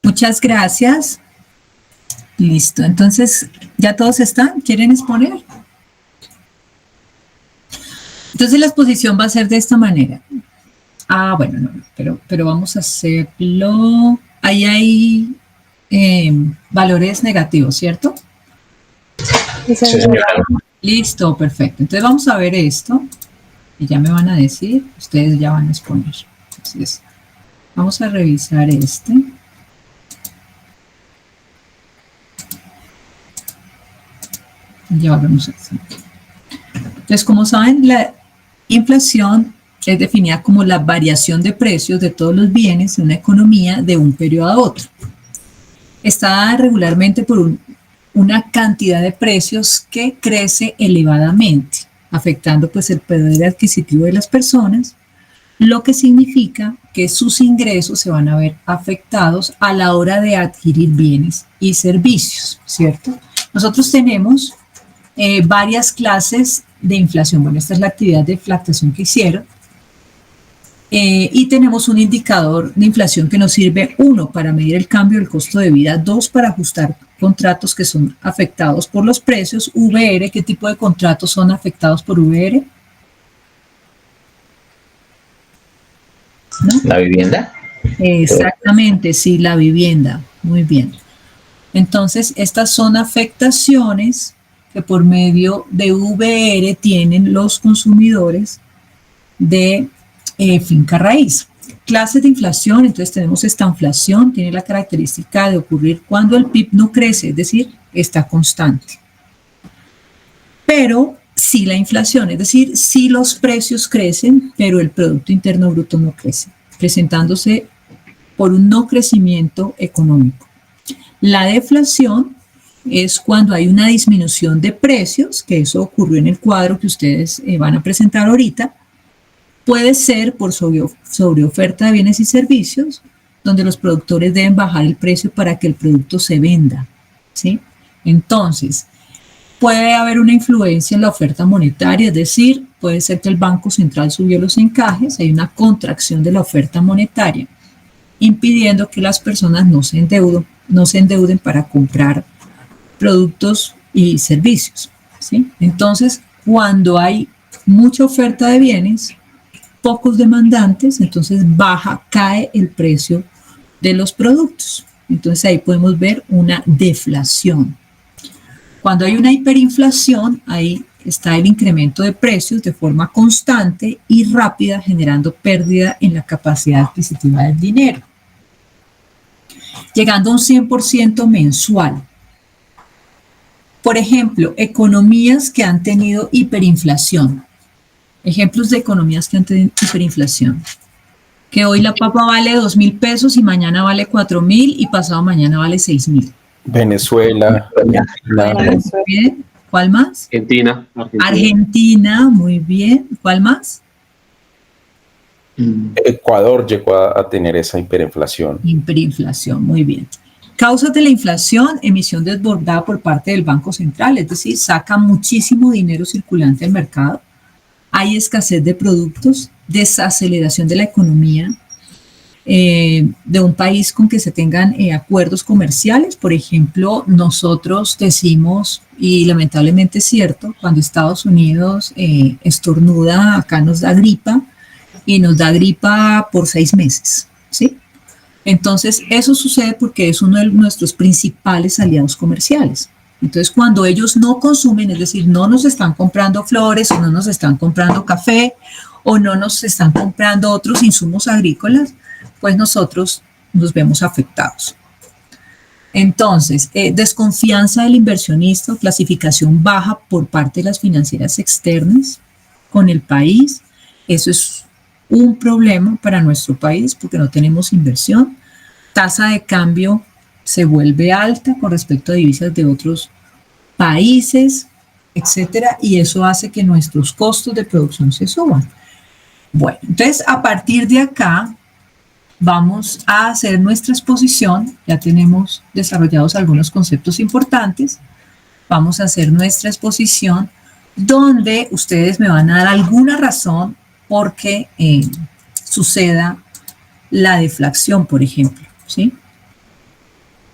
Muchas gracias. Listo, entonces, ¿ya todos están? ¿Quieren exponer? Entonces la exposición va a ser de esta manera. Bueno, no, pero vamos a hacerlo. Ahí hay valores negativos, ¿cierto? Sí, señora. Listo, perfecto. Entonces vamos a ver esto y ya me van a decir, ustedes ya van a exponer. Entonces, vamos a revisar este. Ya volvemos a hacer. Entonces, como saben, la inflación es definida como la variación de precios de todos los bienes en una economía de un periodo a otro. Está dada regularmente por una cantidad de precios que crece elevadamente, afectando pues el poder adquisitivo de las personas, lo que significa que sus ingresos se van a ver afectados a la hora de adquirir bienes y servicios, ¿cierto? Nosotros tenemos varias clases de inflación. Bueno, esta es la actividad de deflactación que hicieron. Y tenemos un indicador de inflación que nos sirve, 1, para medir el cambio del costo de vida, 2, para ajustar contratos que son afectados por los precios. VR, ¿qué tipo de contratos son afectados por VR? ¿No? ¿La vivienda? Exactamente, sí, la vivienda. Muy bien. Entonces, estas son afectaciones que por medio de VR tienen los consumidores de finca raíz. Clases de inflación, entonces tenemos esta inflación, tiene la característica de ocurrir cuando el PIB no crece, es decir, está constante. Pero si la inflación, es decir, si los precios crecen, pero el Producto Interno Bruto no crece, presentándose por un no crecimiento económico. La deflación es cuando hay una disminución de precios, que eso ocurrió en el cuadro que ustedes van a presentar ahorita. Puede ser por sobreoferta de bienes y servicios, donde los productores deben bajar el precio para que el producto se venda, ¿sí? Entonces, puede haber una influencia en la oferta monetaria, es decir, puede ser que el Banco Central subió los encajes, hay una contracción de la oferta monetaria, impidiendo que las personas no se endeuden para comprar productos y servicios, ¿sí? Entonces, cuando hay mucha oferta de bienes, pocos demandantes, entonces cae el precio de los productos. Entonces ahí podemos ver una deflación. Cuando hay una hiperinflación, ahí está el incremento de precios de forma constante y rápida, generando pérdida en la capacidad adquisitiva del dinero, llegando a un 100% mensual. Por ejemplo, economías que han tenido hiperinflación. Ejemplos de economías que han tenido hiperinflación. Que hoy la papa vale 2.000 pesos y mañana vale 4.000 y pasado mañana vale 6.000. Venezuela, Argentina. Bien. ¿Cuál más? Argentina, muy bien. ¿Cuál más? Ecuador llegó a tener esa hiperinflación. Hiperinflación, muy bien. Causas de la inflación, emisión desbordada por parte del Banco Central, es decir, saca muchísimo dinero circulante al mercado. Hay escasez de productos, desaceleración de la economía de un país con que se tengan acuerdos comerciales. Por ejemplo, nosotros decimos, y lamentablemente es cierto, cuando Estados Unidos estornuda, acá nos da gripa, y nos da gripa por 6 meses, ¿sí? Entonces, eso sucede porque es uno de nuestros principales aliados comerciales. Entonces, cuando ellos no consumen, es decir, no nos están comprando flores, o no nos están comprando café, o no nos están comprando otros insumos agrícolas, pues nosotros nos vemos afectados. Entonces, desconfianza del inversionista o clasificación baja por parte de las financieras externas con el país. Eso es un problema para nuestro país porque no tenemos inversión. Tasa de cambio se vuelve alta con respecto a divisas de otros países, etcétera, y eso hace que nuestros costos de producción se suban. Bueno, entonces a partir de acá vamos a hacer nuestra exposición. Ya tenemos desarrollados algunos conceptos importantes. Vamos a hacer nuestra exposición donde ustedes me van a dar alguna razón por qué suceda la deflación, por ejemplo, ¿sí?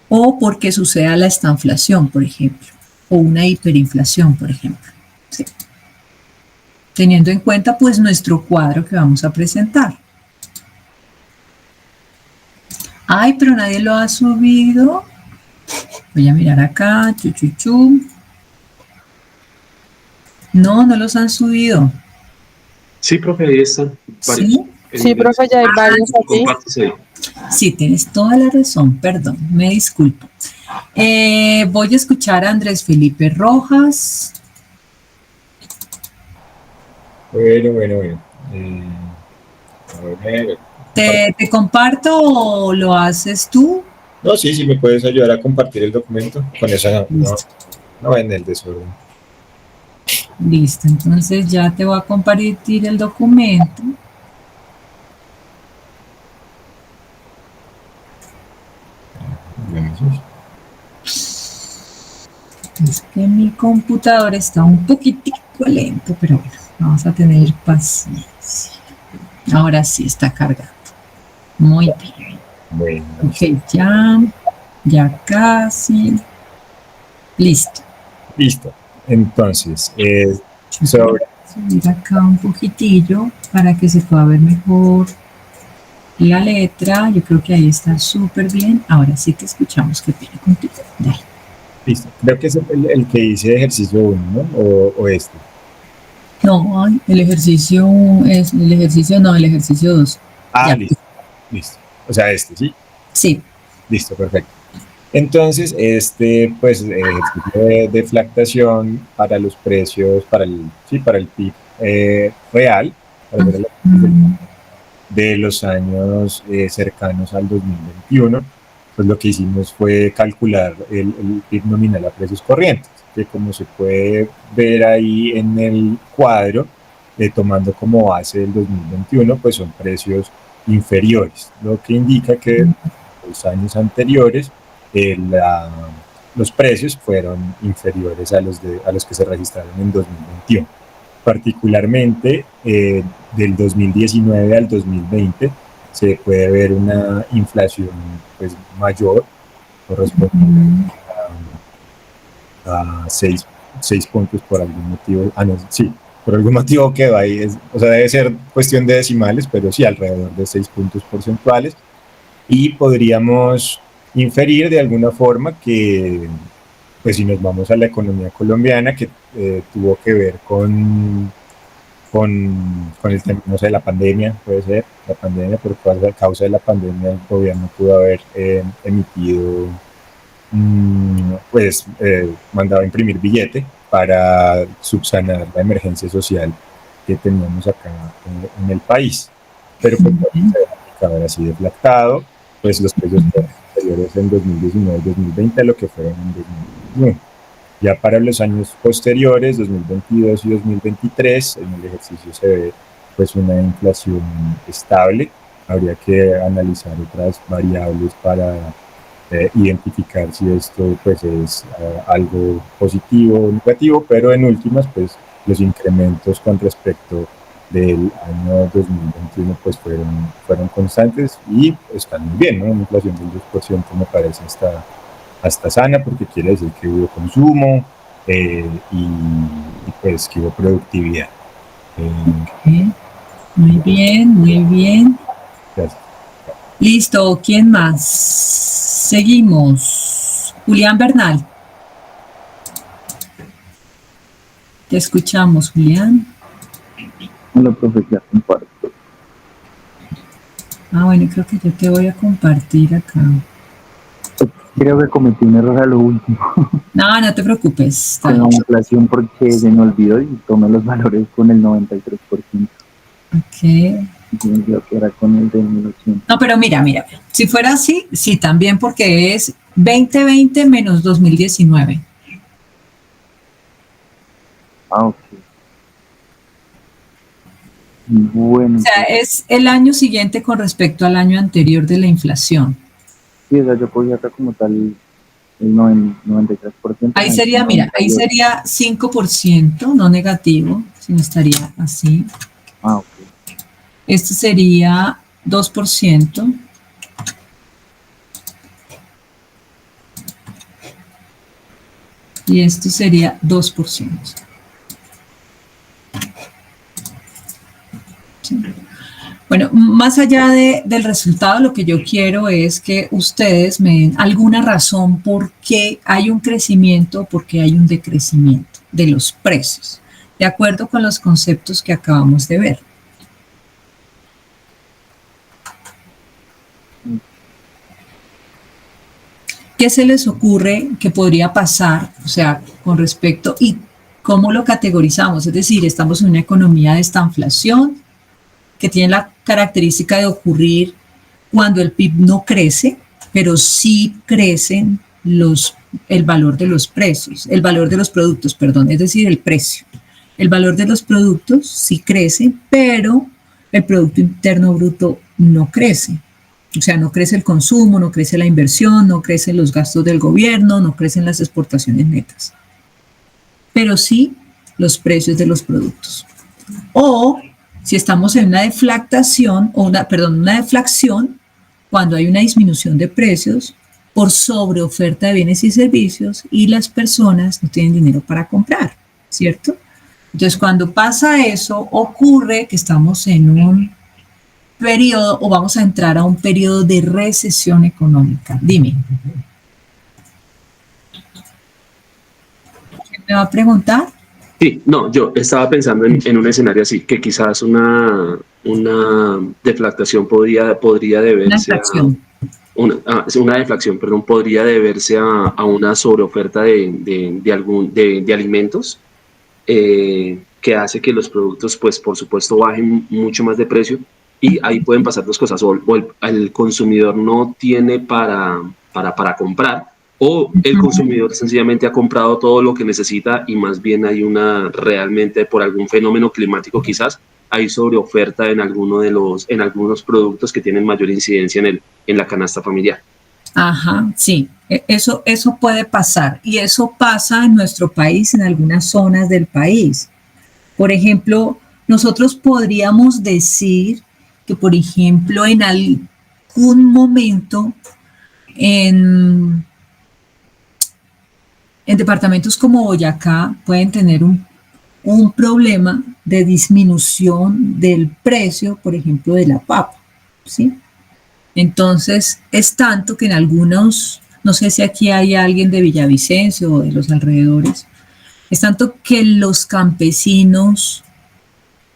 O porque suceda la estanflación, por ejemplo, o una hiperinflación, por ejemplo, ¿sí? Teniendo en cuenta, pues, nuestro cuadro que vamos a presentar. Ay, pero nadie lo ha subido. Voy a mirar acá, No, no los han subido. Sí, profe, ahí están. ¿Sí? Sí, profe, ya hay varios aquí. Sí, tienes toda la razón, perdón, me disculpo. Voy a escuchar a Andrés Felipe Rojas. Bueno. ver. ¿Te comparto o lo haces tú? No, sí, sí me puedes ayudar a compartir el documento. Con esa no en el desorden. Listo, entonces ya te voy a compartir el documento. Es que mi computador está un poquitico lento, pero bueno, vamos a tener paciencia. Ahora sí está cargando. Muy bien. Bueno, Ok, ya casi. Listo. listo. Entonces, Yo sobre... subir acá un poquitillo para que se pueda ver mejor la letra. Yo creo que ahí está súper bien. Ahora sí que escuchamos que tiene contigo. Dale. Listo. Creo que es el que hice ejercicio 1, ¿no? O este. No, ay, el ejercicio 2. Ah, Ya. listo. Listo. O sea, este, ¿sí? Sí. Listo, perfecto. Entonces, pues, ejercicio de deflactación para los precios, para el PIB real, para ver de los años cercanos al 2021, pues lo que hicimos fue calcular el PIB nominal a precios corrientes, que como se puede ver ahí en el cuadro, tomando como base el 2021, pues son precios inferiores, lo que indica que los años anteriores los precios fueron inferiores a los que se registraron en 2021. Particularmente del 2019 al 2020 se puede ver una inflación pues mayor, correspondiente a 6 puntos por algún motivo. Por algún motivo quedó ahí, o sea, debe ser cuestión de decimales, pero sí alrededor de 6 puntos porcentuales, y podríamos inferir de alguna forma que, pues si nos vamos a la economía colombiana, que tuvo que ver con el tema, no sé, la pandemia, puede ser, la pandemia, por causa de la pandemia el gobierno pudo haber emitido, mandaba a imprimir billete para subsanar la emergencia social que teníamos acá en el país. Pero pues ahora sí deflactado, pues los precios fueron superiores en 2019 y 2020 a lo que fueron en 2021. Ya para los años posteriores, 2022 y 2023, en el ejercicio se ve pues una inflación estable. Habría que analizar otras variables para identificar si esto pues es algo positivo o negativo, pero en últimas pues los incrementos con respecto del año 2021 pues fueron constantes y están muy bien, ¿no? Una inflación del 2% me parece hasta sana, porque quiere decir que hubo consumo y pues que hubo productividad. Okay. Muy bien, muy bien. Gracias. Listo, ¿quién más? Seguimos. Julián Bernal. Te escuchamos, Julián. Hola, profe, ya comparto. Bueno, creo que yo te voy a compartir acá. Creo que cometí un error a lo último. No te preocupes. Con la inflación, porque se me olvidó y tomé los valores con el 93%. Ok. Yo creo que era con el de 1800. No, pero mira. Si fuera así, sí, también, porque es 2020 menos 2019. Ok. Bueno. O sea, es el año siguiente con respecto al año anterior de la inflación. Sí, o sea, yo cogí acá como tal el 93%. Ahí sería, mira, ahí sería 5%, no negativo, sino estaría así. Ok. Esto sería 2%. Y esto sería 2%. ¿Sí? Bueno, más allá del resultado, lo que yo quiero es que ustedes me den alguna razón por qué hay un crecimiento o por qué hay un decrecimiento de los precios, de acuerdo con los conceptos que acabamos de ver. ¿Qué se les ocurre que podría pasar, o sea, con respecto y cómo lo categorizamos? Es decir, estamos en una economía de estanflación, que tienen la característica de ocurrir cuando el PIB no crece, pero sí crecen el valor de los precios, el valor de los productos, perdón, es decir, el precio. El valor de los productos sí crece, pero el Producto Interno Bruto no crece. O sea, no crece el consumo, no crece la inversión, no crecen los gastos del gobierno, no crecen las exportaciones netas. Pero sí los precios de los productos. O si estamos en una deflación, una deflación, cuando hay una disminución de precios por sobreoferta de bienes y servicios y las personas no tienen dinero para comprar, ¿cierto? Entonces, cuando pasa eso, ocurre que estamos en un periodo o vamos a entrar a un periodo de recesión económica. Dime. ¿Quién me va a preguntar? Sí, no, yo estaba pensando en un escenario así, que quizás una deflación podría deberse una deflación, perdón, podría deberse a una sobreoferta de alimentos, que hace que los productos, pues por supuesto, bajen mucho más de precio, y ahí pueden pasar dos cosas: o el consumidor no tiene para comprar, o el consumidor sencillamente ha comprado todo lo que necesita y más bien hay realmente por algún fenómeno climático quizás, hay sobreoferta en algunos productos que tienen mayor incidencia en la canasta familiar. Ajá, sí, eso puede pasar, y eso pasa en nuestro país, en algunas zonas del país. Por ejemplo, nosotros podríamos decir que, por ejemplo, en algún momento en departamentos como Boyacá pueden tener un problema de disminución del precio, por ejemplo, de la papa, ¿sí? Entonces, es tanto que en algunos, no sé si aquí hay alguien de Villavicencio o de los alrededores, es tanto que los campesinos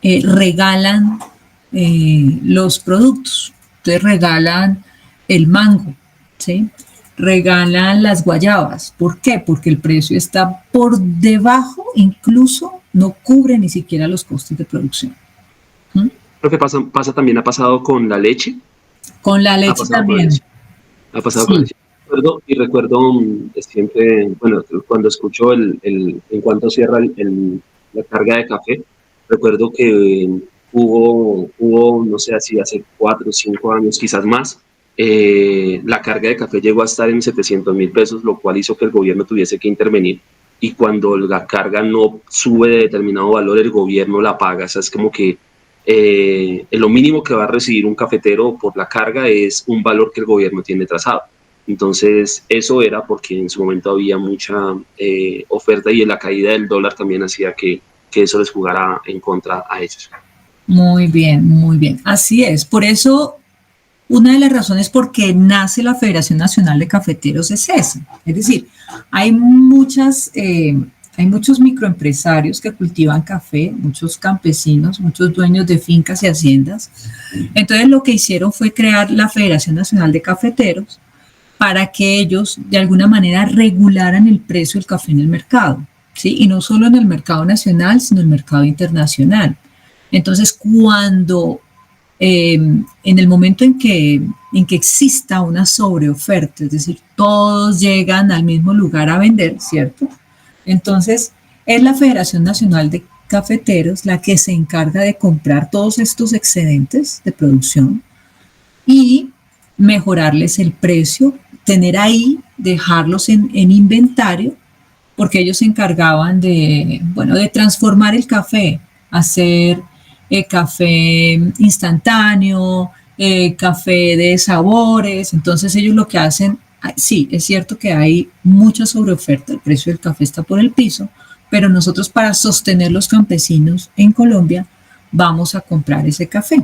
regalan los productos. Entonces, regalan el mango, ¿sí? Regalan las guayabas. ¿Por qué? Porque el precio está por debajo, incluso no cubre ni siquiera los costos de producción. Lo que pasa también ha pasado con la leche. Con la leche también. Ha pasado con la leche. Recuerdo siempre, bueno, cuando escucho en cuanto cierra la carga de café, recuerdo que hubo, no sé, así hace 4 o 5 años, quizás más, la carga de café llegó a estar en 700.000 pesos, lo cual hizo que el gobierno tuviese que intervenir, y cuando la carga no sube de determinado valor, el gobierno la paga. O sea, es como que lo mínimo que va a recibir un cafetero por la carga es un valor que el gobierno tiene trazado. Entonces, eso era porque en su momento había mucha oferta, y la caída del dólar también hacía que eso les jugara en contra a ellos. Muy bien, muy bien. Así es. Por eso, una de las razones por qué nace la Federación Nacional de Cafeteros es esa. Es decir, hay muchos microempresarios que cultivan café, muchos campesinos, muchos dueños de fincas y haciendas. Entonces, lo que hicieron fue crear la Federación Nacional de Cafeteros para que ellos, de alguna manera, regularan el precio del café en el mercado, ¿sí? Y no solo en el mercado nacional, sino en el mercado internacional. Entonces, cuando en el momento en que exista una sobreoferta, es decir, todos llegan al mismo lugar a vender, ¿cierto? Entonces, es la Federación Nacional de Cafeteros la que se encarga de comprar todos estos excedentes de producción y mejorarles el precio, tener ahí, dejarlos en inventario, porque ellos se encargaban de transformar el café, hacer café instantáneo, café de sabores. Entonces ellos lo que hacen, sí, es cierto que hay mucha sobreoferta, el precio del café está por el piso, pero nosotros, para sostener los campesinos en Colombia, vamos a comprar ese café,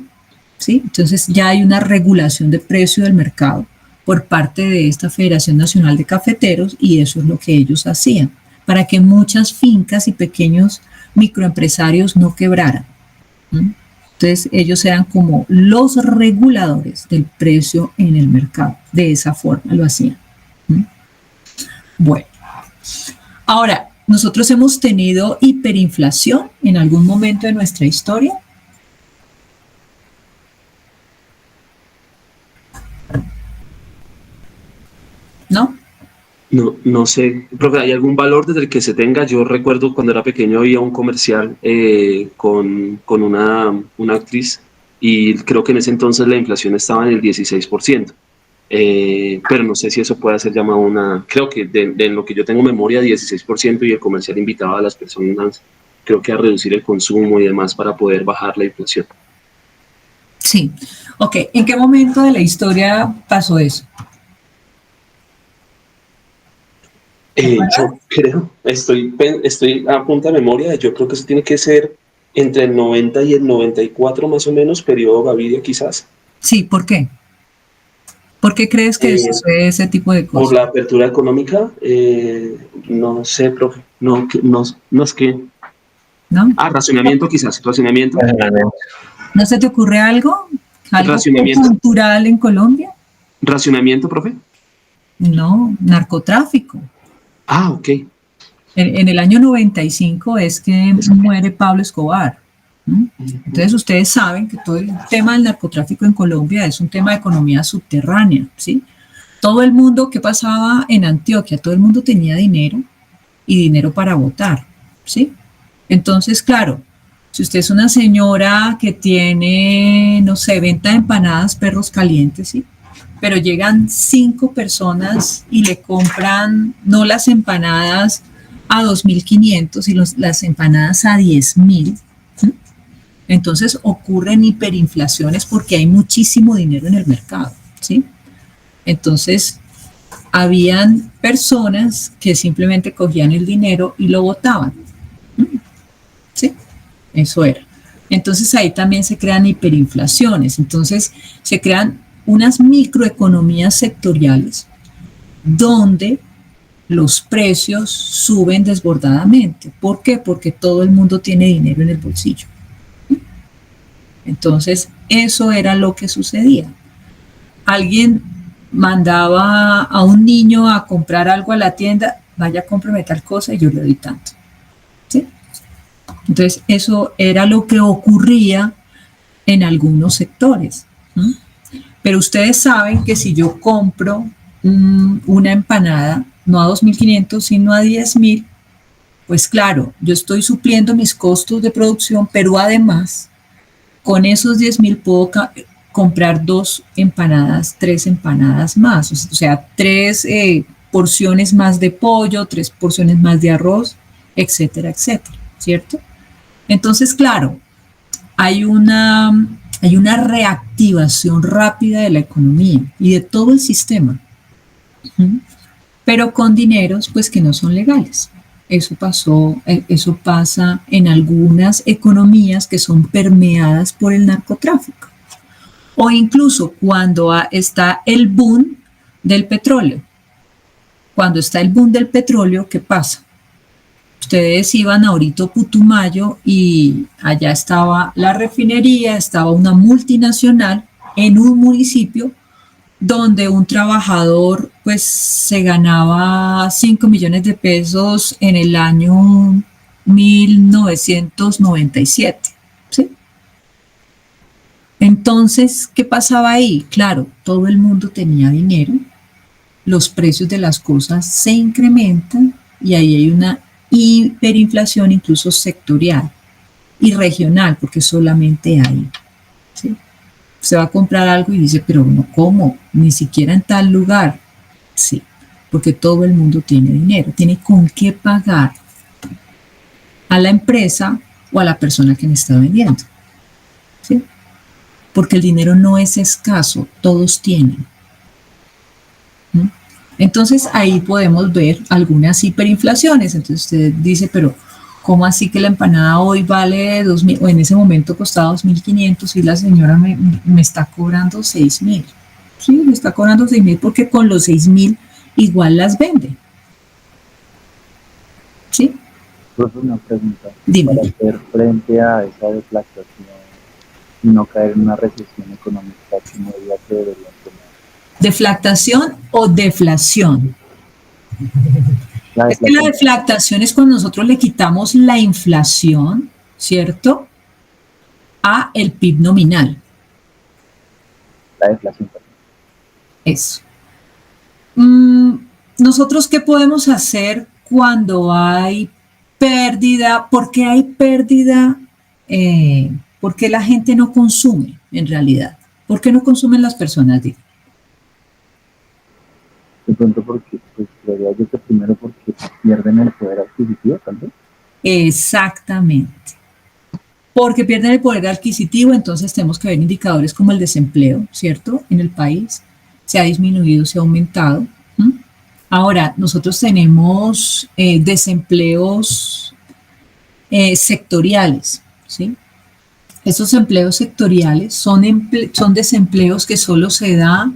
¿sí? Entonces ya hay una regulación de precio del mercado por parte de esta Federación Nacional de Cafeteros, y eso es lo que ellos hacían, para que muchas fincas y pequeños microempresarios no quebraran. Entonces ellos eran como los reguladores del precio en el mercado. De esa forma lo hacían. Bueno, ahora, nosotros hemos tenido hiperinflación en algún momento de nuestra historia. ¿no? No, no sé, profe, ¿hay algún valor desde el que se tenga? Yo recuerdo cuando era pequeño había un comercial con una actriz y creo que en ese entonces la inflación estaba en el 16%. Pero no sé si eso puede ser llamado creo que de lo que yo tengo memoria, 16%, y el comercial invitaba a las personas, creo que a reducir el consumo y demás para poder bajar la inflación. Sí. Ok, ¿en qué momento de la historia pasó eso? Yo creo, estoy a punta de memoria, yo creo que eso tiene que ser entre el 90 y el 94 más o menos, periodo Gaviria quizás. Sí, ¿por qué? ¿Por qué crees que sucede ese tipo de Por cosas? la apertura económica, no sé, profe, no es que... ¿No? Racionamiento quizás, racionamiento. ¿No se te ocurre algo? ¿Algo Racionamiento. cultural en Colombia? Racionamiento, profe. No, narcotráfico. Ok. En el año 95 es que muere Pablo Escobar. ¿No? Entonces ustedes saben que todo el tema del narcotráfico en Colombia es un tema de economía subterránea, ¿sí? Todo el mundo, ¿qué pasaba en Antioquia? Todo el mundo tenía dinero y dinero para votar, ¿sí? Entonces, claro, si usted es una señora que tiene, no sé, venta de empanadas, perros calientes, ¿sí? Pero llegan 5 personas y le compran no las empanadas a 2.500 y las empanadas a 10.000. ¿Sí? Entonces ocurren hiperinflaciones porque hay muchísimo dinero en el mercado, ¿sí? Entonces habían personas que simplemente cogían el dinero y lo botaban, ¿sí? Eso era. Entonces ahí también se crean hiperinflaciones, entonces se crean unas microeconomías sectoriales donde los precios suben desbordadamente. ¿Por qué? Porque todo el mundo tiene dinero en el bolsillo. Entonces, eso era lo que sucedía. Alguien mandaba a un niño a comprar algo a la tienda, vaya, cómprame tal cosa y yo le doy tanto. ¿Sí? Entonces, eso era lo que ocurría en algunos sectores. ¿Sí? Pero ustedes saben que si yo compro una empanada, no a 2.500, sino a 10.000, pues claro, yo estoy supliendo mis costos de producción, pero además, con esos 10.000 puedo comprar 2 empanadas, 3 empanadas más, o sea, 3 porciones más de pollo, 3 porciones más de arroz, etcétera, etcétera, ¿cierto? Entonces, claro, hay una reactivación rápida de la economía y de todo el sistema, pero con dineros pues que no son legales. Eso pasa en algunas economías que son permeadas por el narcotráfico. O incluso cuando está el boom del petróleo. Cuando está el boom del petróleo, ¿qué pasa? Ustedes iban a Orito Putumayo y allá estaba la refinería, estaba una multinacional en un municipio donde un trabajador pues se ganaba 5 millones de pesos en el año 1997. ¿Sí? Entonces, ¿qué pasaba ahí? Claro, todo el mundo tenía dinero, los precios de las cosas se incrementan y ahí hay una hiperinflación incluso sectorial y regional, porque solamente hay. ¿Sí? Usted va a comprar algo y dice, pero no, ¿cómo? Ni siquiera en tal lugar. Sí, porque todo el mundo tiene dinero, tiene con qué pagar a la empresa o a la persona que me está vendiendo. ¿Sí? Porque el dinero no es escaso, todos tienen. ¿Mm? Entonces ahí podemos ver algunas hiperinflaciones. Entonces usted dice, pero ¿cómo así que la empanada hoy vale 2.000 o en ese momento costaba 2.500 y la señora me está cobrando 6.000? Sí, me está cobrando 6.000 porque con los 6.000 igual las vende. ¿Sí? Profe, una pregunta. Dime. Para hacer frente a esa deflación y no caer en una recesión económica, ¿qué medida se debería tomar? ¿Deflactación o deflación? Es que la deflactación es cuando nosotros le quitamos la inflación, ¿cierto?, a el PIB nominal. La deflación. Eso. nosotros, ¿qué podemos hacer cuando hay pérdida? ¿Por qué hay pérdida? ¿Por qué la gente no consume en realidad? ¿Por qué no consumen las personas? Digo? De pronto porque, pues creería yo que primero porque pierden el poder adquisitivo, tal vez. Exactamente. Porque pierden el poder adquisitivo, entonces tenemos que ver indicadores como el desempleo, ¿cierto? En el país se ha disminuido, se ha aumentado. Ahora, nosotros tenemos desempleos sectoriales, ¿sí? Esos empleos sectoriales son desempleos que solo se da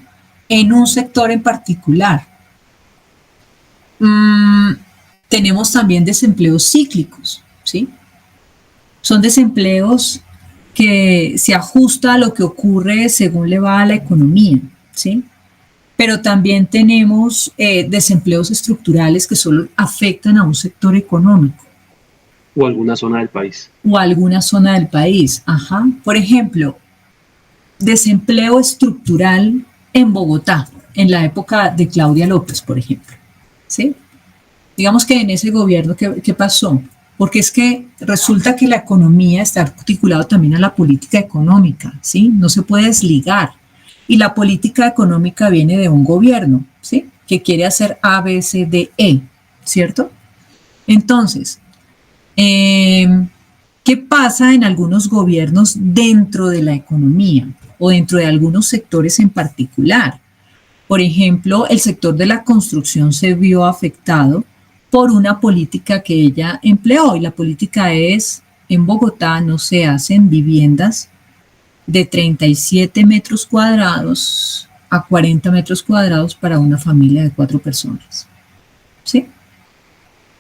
en un sector en particular. Tenemos también desempleos cíclicos, ¿sí? Son desempleos que se ajusta a lo que ocurre según le va a la economía, ¿sí? Pero también tenemos desempleos estructurales que solo afectan a un sector económico. O alguna zona del país. O alguna zona del país, ajá. Por ejemplo, desempleo estructural en Bogotá, en la época de Claudia López, por ejemplo, ¿sí? Digamos que en ese gobierno, ¿qué pasó? Porque es que resulta que la economía está articulada también a la política económica, ¿sí? No se puede desligar. Y la política económica viene de un gobierno, ¿sí? Que quiere hacer A, B, C, D, E, ¿cierto? Entonces, ¿qué pasa en algunos gobiernos dentro de la economía o dentro de algunos sectores en particular? Por ejemplo, el sector de la construcción se vio afectado por una política que ella empleó, y la política es, en Bogotá no se hacen viviendas de 37 metros cuadrados a 40 metros cuadrados para una familia de 4 personas, ¿sí?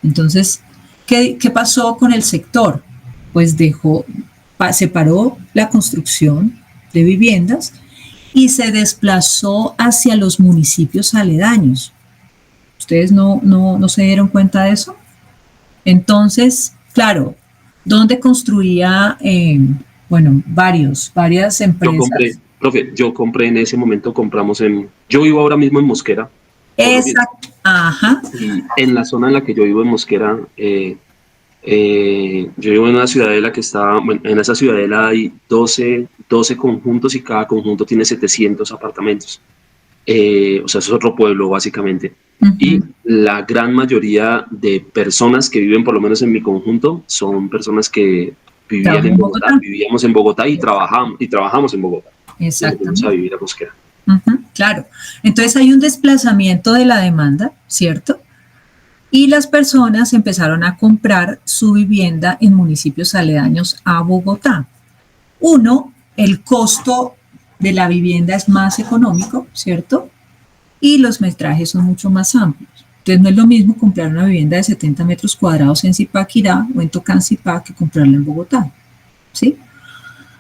Entonces, ¿qué pasó con el sector? Pues separó la construcción de viviendas y se desplazó hacia los municipios aledaños. ¿Ustedes no se dieron cuenta de eso? Entonces, claro, ¿dónde construía? Bueno, varias empresas. Yo compré en ese momento, yo vivo ahora mismo en Mosquera. Exacto, ajá. Y en la zona en la que yo vivo en Mosquera, yo vivo en una ciudadela en esa ciudadela hay 12 conjuntos y cada conjunto tiene 700 apartamentos. O sea, eso es otro pueblo básicamente. Y la gran mayoría de personas que viven, por lo menos en mi conjunto, son personas que vivían en Bogotá, vivíamos en Bogotá y trabajamos en Bogotá. Exactamente. Vamos a vivir a Mosquera. Claro. Entonces hay un desplazamiento de la demanda, ¿cierto? Y las personas empezaron a comprar su vivienda en municipios aledaños a Bogotá. El costo de la vivienda es más económico, ¿cierto? Y los metrajes son mucho más amplios. Entonces no es lo mismo comprar una vivienda de 70 metros cuadrados en Zipaquirá o en Tocancipá que comprarla en Bogotá, ¿sí?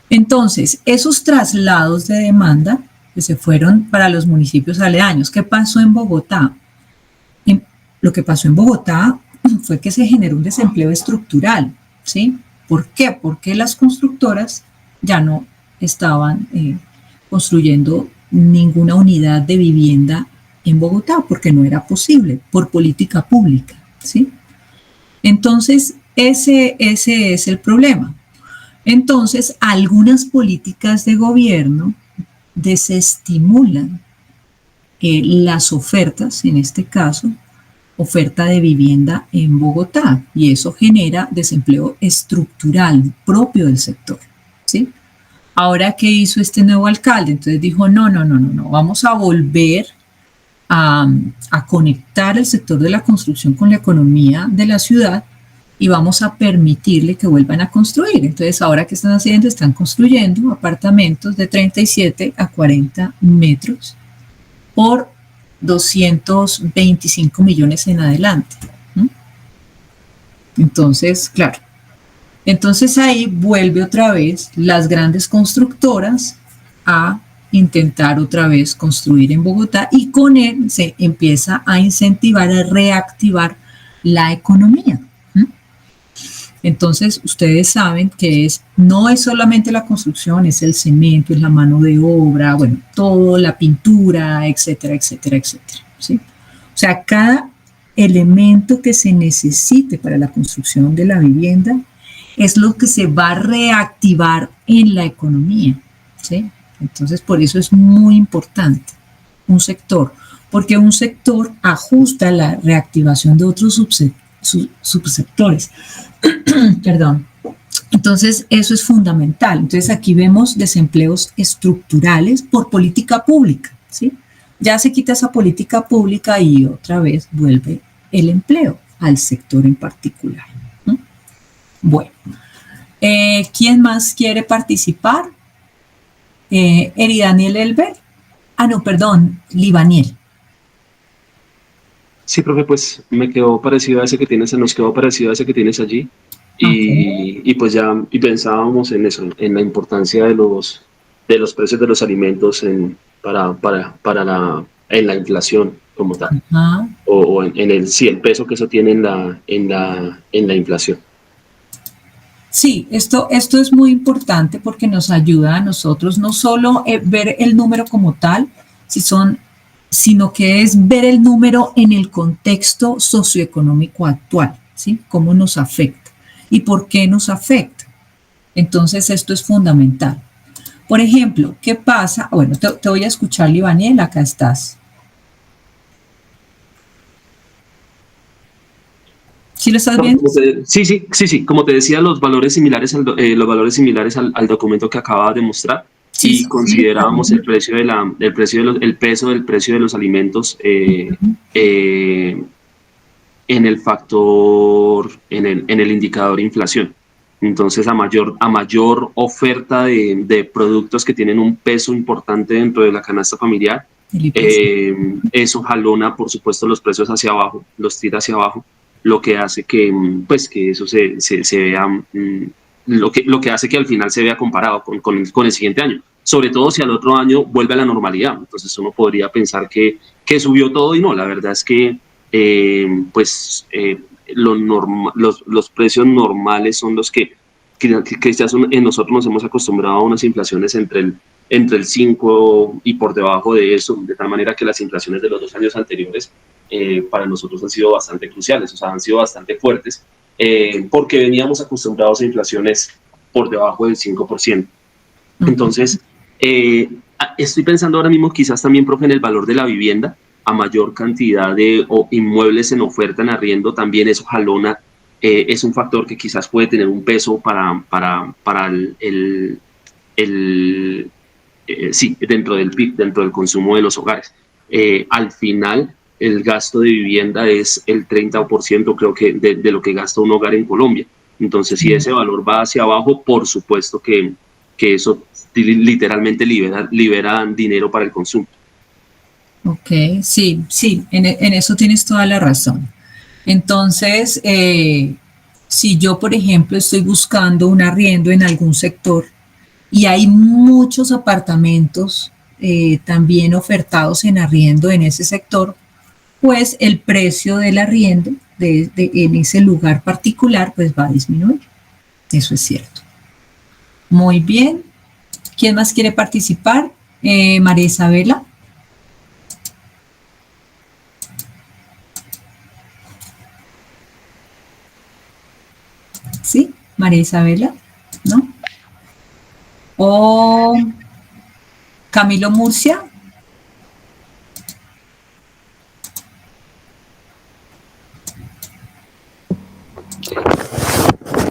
Entonces, esos traslados de demanda que se fueron para los municipios aledaños. ¿Qué pasó en Bogotá? Lo que pasó en Bogotá fue que se generó un desempleo estructural, ¿sí? ¿Por qué? Porque las constructoras ya no estaban construyendo ninguna unidad de vivienda en Bogotá porque no era posible por política pública, ¿sí? Entonces, ese es el problema. Entonces, algunas políticas de gobierno desestimulan las ofertas, en este caso, oferta de vivienda en Bogotá, y eso genera desempleo estructural propio del sector, ¿sí? Ahora, ¿qué hizo este nuevo alcalde? Entonces dijo, no, vamos a volver a conectar el sector de la construcción con la economía de la ciudad y vamos a permitirle que vuelvan a construir. Entonces, ahora, ¿qué están haciendo? Están construyendo apartamentos de 37 a 40 metros por 225 millones en adelante. Entonces, claro. Entonces ahí vuelve otra vez las grandes constructoras a intentar otra vez construir en Bogotá y con él se empieza a incentivar, a reactivar la economía. Entonces, ustedes saben que no es solamente la construcción, es el cemento, es la mano de obra, bueno, todo, la pintura, etcétera, etcétera, etcétera, ¿sí? O sea, cada elemento que se necesite para la construcción de la vivienda es lo que se va a reactivar en la economía, ¿sí? Entonces, por eso es muy importante un sector, porque un sector ajusta la reactivación de otros subsectores. Perdón. Entonces, eso es fundamental. Entonces, aquí vemos desempleos estructurales por política pública, ¿sí? Ya se quita esa política pública y otra vez vuelve el empleo al sector en particular. Bueno, ¿quién más quiere participar? Eridaniel Elber. No, perdón, Libaniel. Sí, profe, pues me quedó parecido a ese que tienes, nos quedó parecido a ese que tienes allí. Y pues ya y pensábamos en eso, en la importancia de los precios de los alimentos en la inflación como tal. O en el peso que eso tiene en la inflación. Sí, esto es muy importante porque nos ayuda a nosotros no solo ver el número como tal, sino que es ver el número en el contexto socioeconómico actual, ¿sí? Cómo nos afecta y por qué nos afecta. Entonces, esto es fundamental. Por ejemplo, ¿qué pasa? Bueno, te voy a escuchar, Libaniel, acá estás. ¿Sí lo estás viendo? Sí. Como te decía, los valores similares al documento que acababa de mostrar. Sí, y considerábamos el peso del precio de los alimentos en el factor, en el indicador inflación. Entonces, a mayor oferta de productos que tienen un peso importante dentro de la canasta familiar, eso jalona, por supuesto, los precios hacia abajo, los tira hacia abajo, lo que hace que eso se vea, lo que hace que al final se vea comparado con el siguiente año, sobre todo si al otro año vuelve a la normalidad. Entonces uno podría pensar que subió todo y no, la verdad es que los precios normales son los que ya nosotros nos hemos acostumbrado a unas inflaciones entre el 5 y por debajo de eso, de tal manera que las inflaciones de los 2 años anteriores para nosotros han sido bastante cruciales, o sea, han sido bastante fuertes, porque veníamos acostumbrados a inflaciones por debajo del 5%. Entonces, estoy pensando ahora mismo quizás también, profe, en el valor de la vivienda. A mayor cantidad de inmuebles en oferta, en arriendo, también eso jalona, es un factor que quizás puede tener un peso para dentro del PIB, dentro del consumo de los hogares. Al final, el gasto de vivienda es el 30%, creo que, de lo que gasta un hogar en Colombia. Entonces, si ese valor va hacia abajo, por supuesto que eso literalmente libera dinero para el consumo. Ok, sí, en eso tienes toda la razón. Entonces, si yo, por ejemplo, estoy buscando un arriendo en algún sector y hay muchos apartamentos también ofertados en arriendo en ese sector, pues el precio del arriendo en ese lugar particular pues va a disminuir. Eso es cierto. Muy bien. ¿Quién más quiere participar? María Isabela. ¿Sí? María Isabela, ¿no? ¿O Camilo Murcia?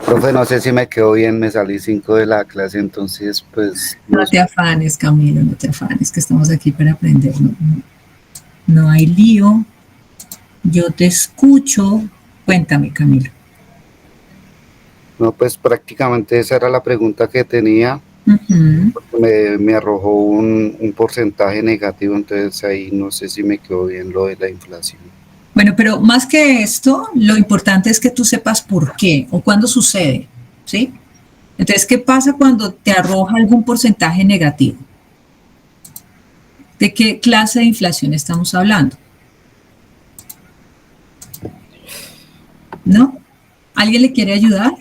Profe, no sé si me quedó bien, me salí 5 de la clase, entonces pues... No te afanes, Camilo, no te afanes, que estamos aquí para aprender. No hay lío. Yo te escucho. Cuéntame, Camilo. No, pues prácticamente esa era la pregunta que tenía. Porque me arrojó un porcentaje negativo, entonces ahí no sé si me quedó bien lo de la inflación. Bueno, pero más que esto, lo importante es que tú sepas por qué o cuándo sucede, ¿sí? Entonces, ¿qué pasa cuando te arroja algún porcentaje negativo? ¿De qué clase de inflación estamos hablando? ¿No? ¿Alguien le quiere ayudar?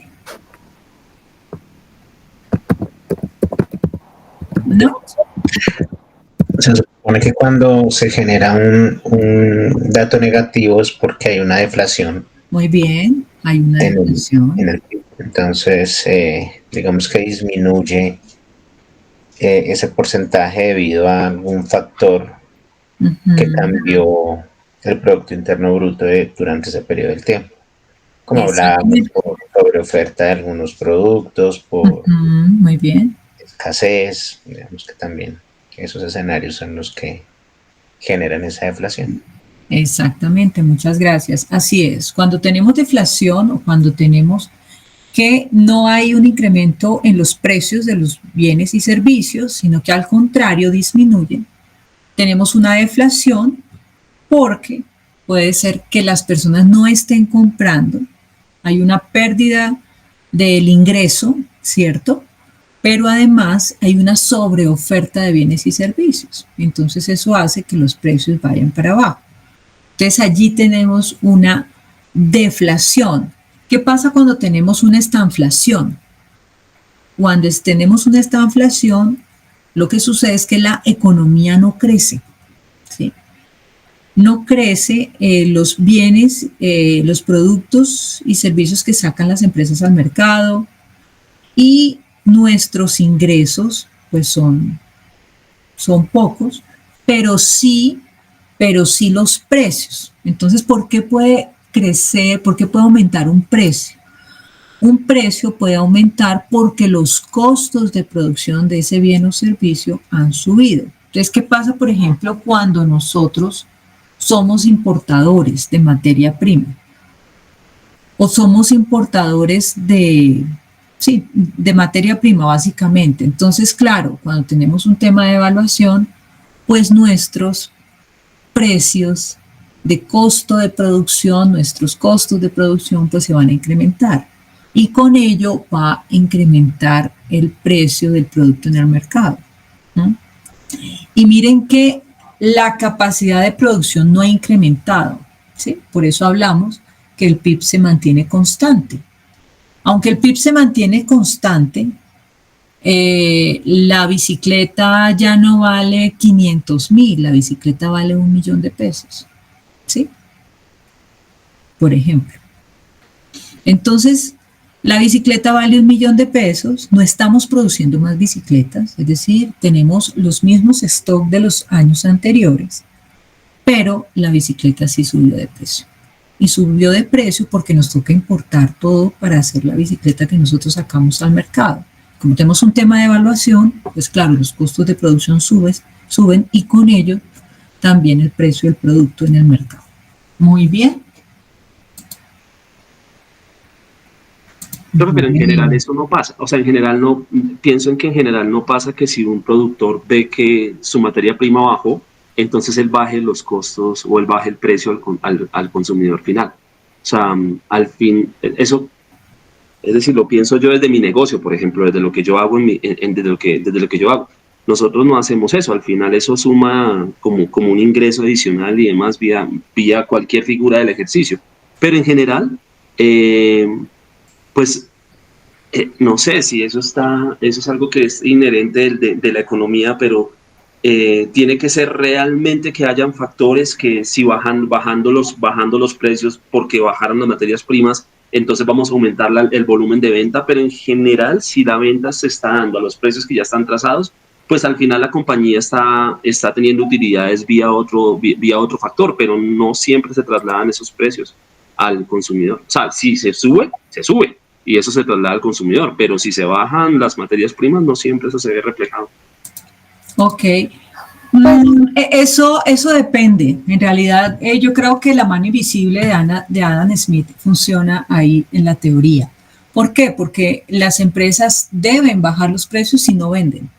¿No? Se supone supone que cuando se genera un dato negativo es porque hay una deflación Muy bien, hay una deflación. en el PIB. Entonces, digamos que disminuye ese porcentaje debido a algún factor que cambió el Producto Interno Bruto durante ese periodo del tiempo. Como hablábamos, por sobreoferta de algunos productos, por muy bien. escasez, digamos que también esos escenarios son los que generan esa deflación. Exactamente, muchas gracias. Así es, cuando tenemos deflación o cuando tenemos que no hay un incremento en los precios de los bienes y servicios, sino que al contrario disminuyen, tenemos una deflación porque puede ser que las personas no estén comprando, hay una pérdida del ingreso, ¿cierto? Pero además hay una sobreoferta de bienes y servicios. Entonces eso hace que los precios vayan para abajo. Entonces allí tenemos una deflación. ¿Qué pasa cuando tenemos una estanflación? Cuando tenemos una estanflación, lo que sucede es que la economía no crece, ¿sí? No crece los bienes, los productos y servicios que sacan las empresas al mercado y nuestros ingresos pues son pocos, pero sí los precios. Entonces, ¿por qué puede crecer? ¿Por qué puede aumentar un precio? Un precio puede aumentar porque los costos de producción de ese bien o servicio han subido. Entonces, ¿qué pasa, por ejemplo, cuando nosotros somos importadores de materia prima? O somos importadores de materia prima, básicamente. Entonces, claro, cuando tenemos un tema de evaluación, pues nuestros precios de costo de producción, nuestros costos de producción, pues se van a incrementar. Y con ello va a incrementar el precio del producto en el mercado, ¿no? Y miren que la capacidad de producción no ha incrementado, ¿sí? Por eso hablamos que el PIB se mantiene constante. Aunque el PIB se mantiene constante, la bicicleta ya no vale 500,000, la bicicleta vale 1,000,000 de pesos, ¿sí? Por ejemplo. Entonces, la bicicleta vale 1,000,000 de pesos, no estamos produciendo más bicicletas, es decir, tenemos los mismos stock de los años anteriores, pero la bicicleta sí subió de precio. Y subió de precio porque nos toca importar todo para hacer la bicicleta que nosotros sacamos al mercado. Como tenemos un tema de evaluación, pues claro, los costos de producción suben y con ello también el precio del producto en el mercado. Muy bien. Pero en general eso no pasa. O sea, en general no, pienso en que en general no pasa que si un productor ve que su materia prima bajó, entonces él baje los costos o él baje el precio al consumidor final. O sea, al fin, eso, es decir, lo pienso yo desde mi negocio, por ejemplo, desde lo que yo hago, desde lo que yo hago. Nosotros no hacemos eso, al final eso suma como un ingreso adicional y demás vía cualquier figura del ejercicio. Pero en general, pues no sé si eso es algo que es inherente de la economía, pero tiene que ser realmente que hayan factores que si bajando los precios porque bajaron las materias primas, entonces vamos a aumentar el volumen de venta, pero en general si la venta se está dando a los precios que ya están trazados, pues al final la compañía está teniendo utilidades vía otro factor, pero no siempre se trasladan esos precios al consumidor. O sea, si se sube, y eso se traslada al consumidor, pero si se bajan las materias primas, no siempre eso se ve reflejado. Ok. Eso depende. En realidad, yo creo que la mano invisible de Adam Smith funciona ahí en la teoría. ¿Por qué? Porque las empresas deben bajar los precios si no venden.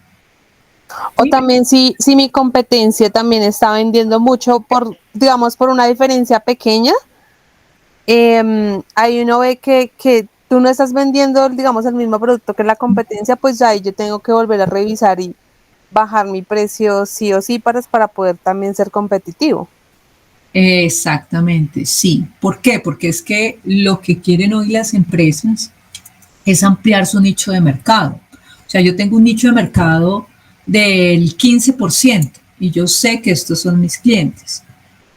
O también si mi competencia también está vendiendo mucho por una diferencia pequeña, ahí uno ve que tú no estás vendiendo, digamos, el mismo producto que la competencia, pues ahí yo tengo que volver a revisar y bajar mi precio sí o sí para poder también ser competitivo. Exactamente, sí. ¿Por qué? Porque es que lo que quieren hoy las empresas es ampliar su nicho de mercado. O sea, yo tengo un nicho de mercado del 15%, y yo sé que estos son mis clientes,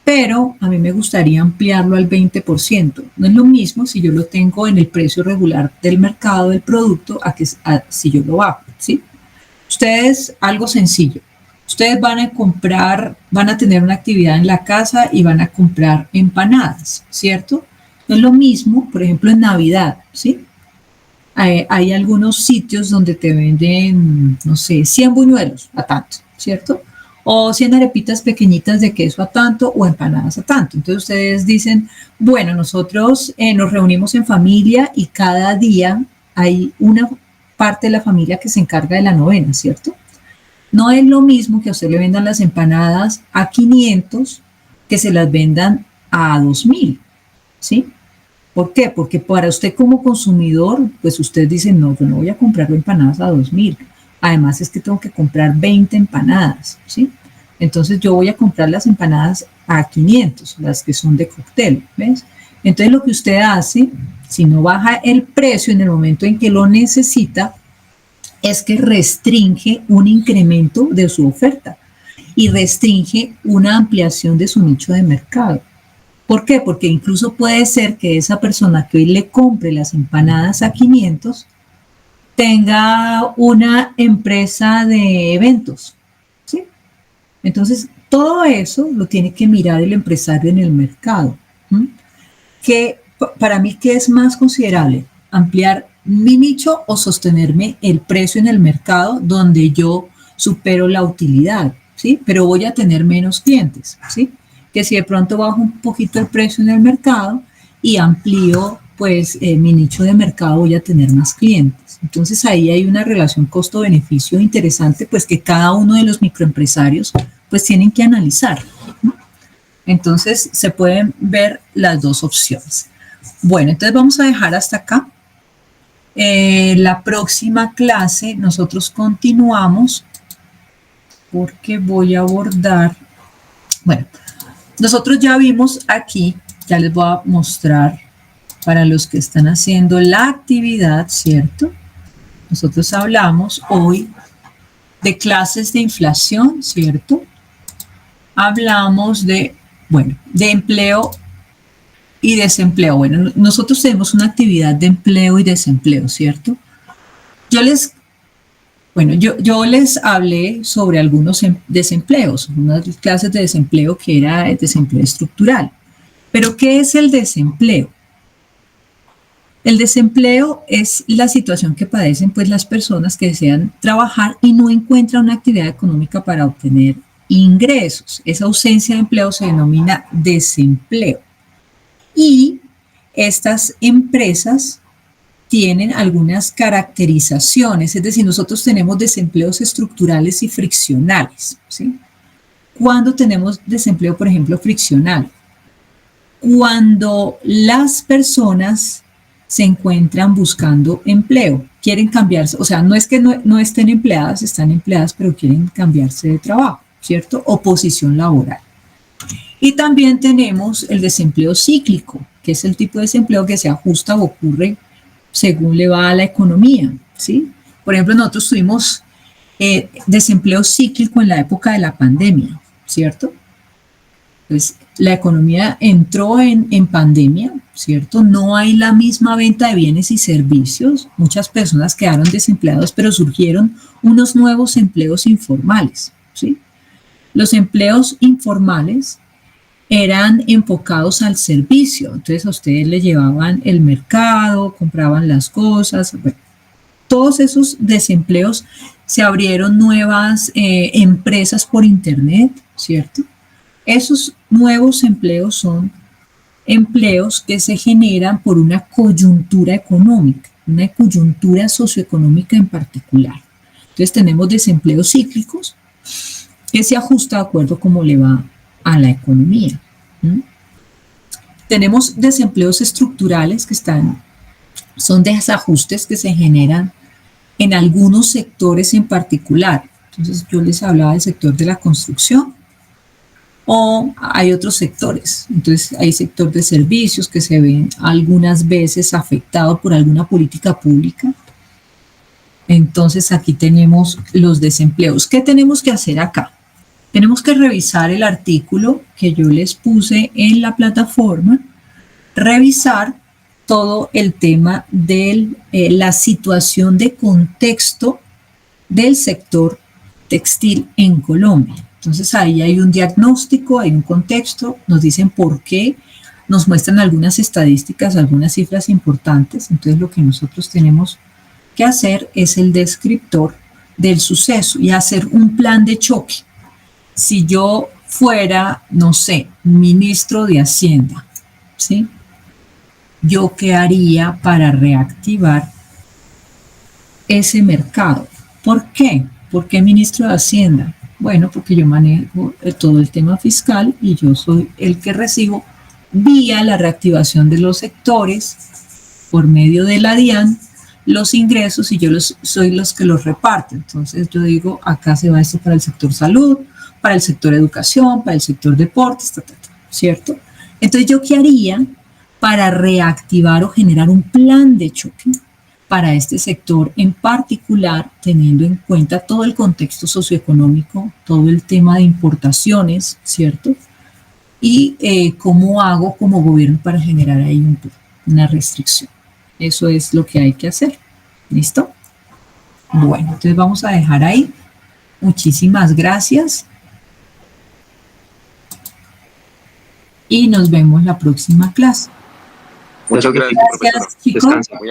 pero a mí me gustaría ampliarlo al 20%. No es lo mismo si yo lo tengo en el precio regular del mercado del producto si yo lo bajo, ¿sí? Ustedes, algo sencillo, ustedes van a comprar, van a tener una actividad en la casa y van a comprar empanadas, ¿cierto? No es lo mismo, por ejemplo, en Navidad, ¿sí? Hay algunos sitios donde te venden, no sé, 100 buñuelos a tanto, ¿cierto? O 100 arepitas pequeñitas de queso a tanto o empanadas a tanto. Entonces ustedes dicen, bueno, nosotros nos reunimos en familia y cada día hay una parte de la familia que se encarga de la novena, ¿cierto? No es lo mismo que a usted le vendan las empanadas a 500 que se las vendan a 2.000, ¿sí? ¿Por qué? Porque para usted como consumidor, pues usted dice, no, yo no voy a comprar empanadas a 2.000. Además es que tengo que comprar 20 empanadas, ¿sí? Entonces yo voy a comprar las empanadas a 500, las que son de cóctel, ¿ves? Entonces lo que usted hace, si no baja el precio en el momento en que lo necesita, es que restringe un incremento de su oferta y restringe una ampliación de su nicho de mercado. ¿Por qué? Porque incluso puede ser que esa persona que hoy le compre las empanadas a 500 tenga una empresa de eventos, ¿sí? Entonces, todo eso lo tiene que mirar el empresario en el mercado. Que para mí, ¿qué es más considerable? ¿Ampliar mi nicho o sostenerme el precio en el mercado donde yo supero la utilidad, ¿sí? Pero voy a tener menos clientes, ¿sí? Que si de pronto bajo un poquito el precio en el mercado y amplío pues mi nicho de mercado, voy a tener más clientes. Entonces ahí hay una relación costo-beneficio interesante, pues que cada uno de los microempresarios pues tienen que analizar, ¿no? Entonces se pueden ver las dos opciones. Bueno, entonces vamos a dejar hasta acá. La próxima clase nosotros continuamos porque voy a abordar, bueno, nosotros ya vimos aquí, ya les voy a mostrar para los que están haciendo la actividad, ¿cierto? Nosotros hablamos hoy de clases de inflación, ¿cierto? Hablamos de, bueno, de empleo y desempleo. Bueno, nosotros tenemos una actividad de empleo y desempleo, ¿cierto? Yo les hablé sobre algunos desempleos, unas clases de desempleo que era el desempleo estructural. Pero ¿qué es el desempleo? El desempleo es la situación que padecen pues las personas que desean trabajar y no encuentran una actividad económica para obtener ingresos. Esa ausencia de empleo se denomina desempleo. Y estas empresas tienen algunas caracterizaciones, es decir, nosotros tenemos desempleos estructurales y friccionales, ¿sí? ¿Cuándo tenemos desempleo, por ejemplo, friccional? Cuando las personas se encuentran buscando empleo, quieren cambiarse, o sea, no es que no estén empleadas, están empleadas, pero quieren cambiarse de trabajo, ¿cierto? O posición laboral. Y también tenemos el desempleo cíclico, que es el tipo de desempleo que se ajusta o ocurre según le va a la economía, ¿sí? Por ejemplo, nosotros tuvimos desempleo cíclico en la época de la pandemia, ¿cierto? Pues la economía entró en pandemia, ¿cierto? No hay la misma venta de bienes y servicios. Muchas personas quedaron desempleadas, pero surgieron unos nuevos empleos informales, ¿sí? Los empleos informales eran enfocados al servicio. Entonces a ustedes le llevaban el mercado, compraban las cosas. Bueno, todos esos desempleos se abrieron nuevas empresas por internet, ¿cierto? Esos nuevos empleos son empleos que se generan por una coyuntura económica, una coyuntura socioeconómica en particular. Entonces tenemos desempleos cíclicos que se ajusta de acuerdo a cómo le va a la economía. Tenemos desempleos estructurales que son desajustes que se generan en algunos sectores en particular. Entonces yo les hablaba del sector de la construcción, o hay otros sectores. Entonces hay sector de servicios que se ven algunas veces afectados por alguna política pública. Entonces aquí tenemos los desempleos. ¿Qué tenemos que hacer acá? tenemos que revisar el artículo que yo les puse en la plataforma, revisar todo el tema de la situación de contexto del sector textil en Colombia. Entonces ahí hay un diagnóstico, hay un contexto, nos dicen por qué, nos muestran algunas estadísticas, algunas cifras importantes. Entonces lo que nosotros tenemos que hacer es el descriptor del suceso y hacer un plan de choque. Si yo fuera, no sé, ministro de Hacienda, ¿sí? ¿Yo qué haría para reactivar ese mercado? ¿Por qué? ¿Por qué ministro de Hacienda? Bueno, porque yo manejo todo el tema fiscal y yo soy el que recibo vía la reactivación de los sectores por medio de la DIAN los ingresos y yo soy los que los reparto. Entonces yo digo, acá se va esto para el sector salud, para el sector educación, para el sector deportes, ¿cierto? Entonces yo qué haría para reactivar o generar un plan de choque para este sector en particular, teniendo en cuenta todo el contexto socioeconómico, todo el tema de importaciones, ¿cierto? Y cómo hago como gobierno para generar ahí una restricción. Eso es lo que hay que hacer. ¿Listo? Bueno, entonces vamos a dejar ahí. Muchísimas gracias. Y nos vemos la próxima clase. Muchas gracias, Gracias, chicos,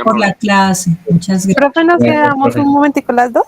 por la clase. Muchas gracias. Profe, ¿nos quedamos un momentico las dos?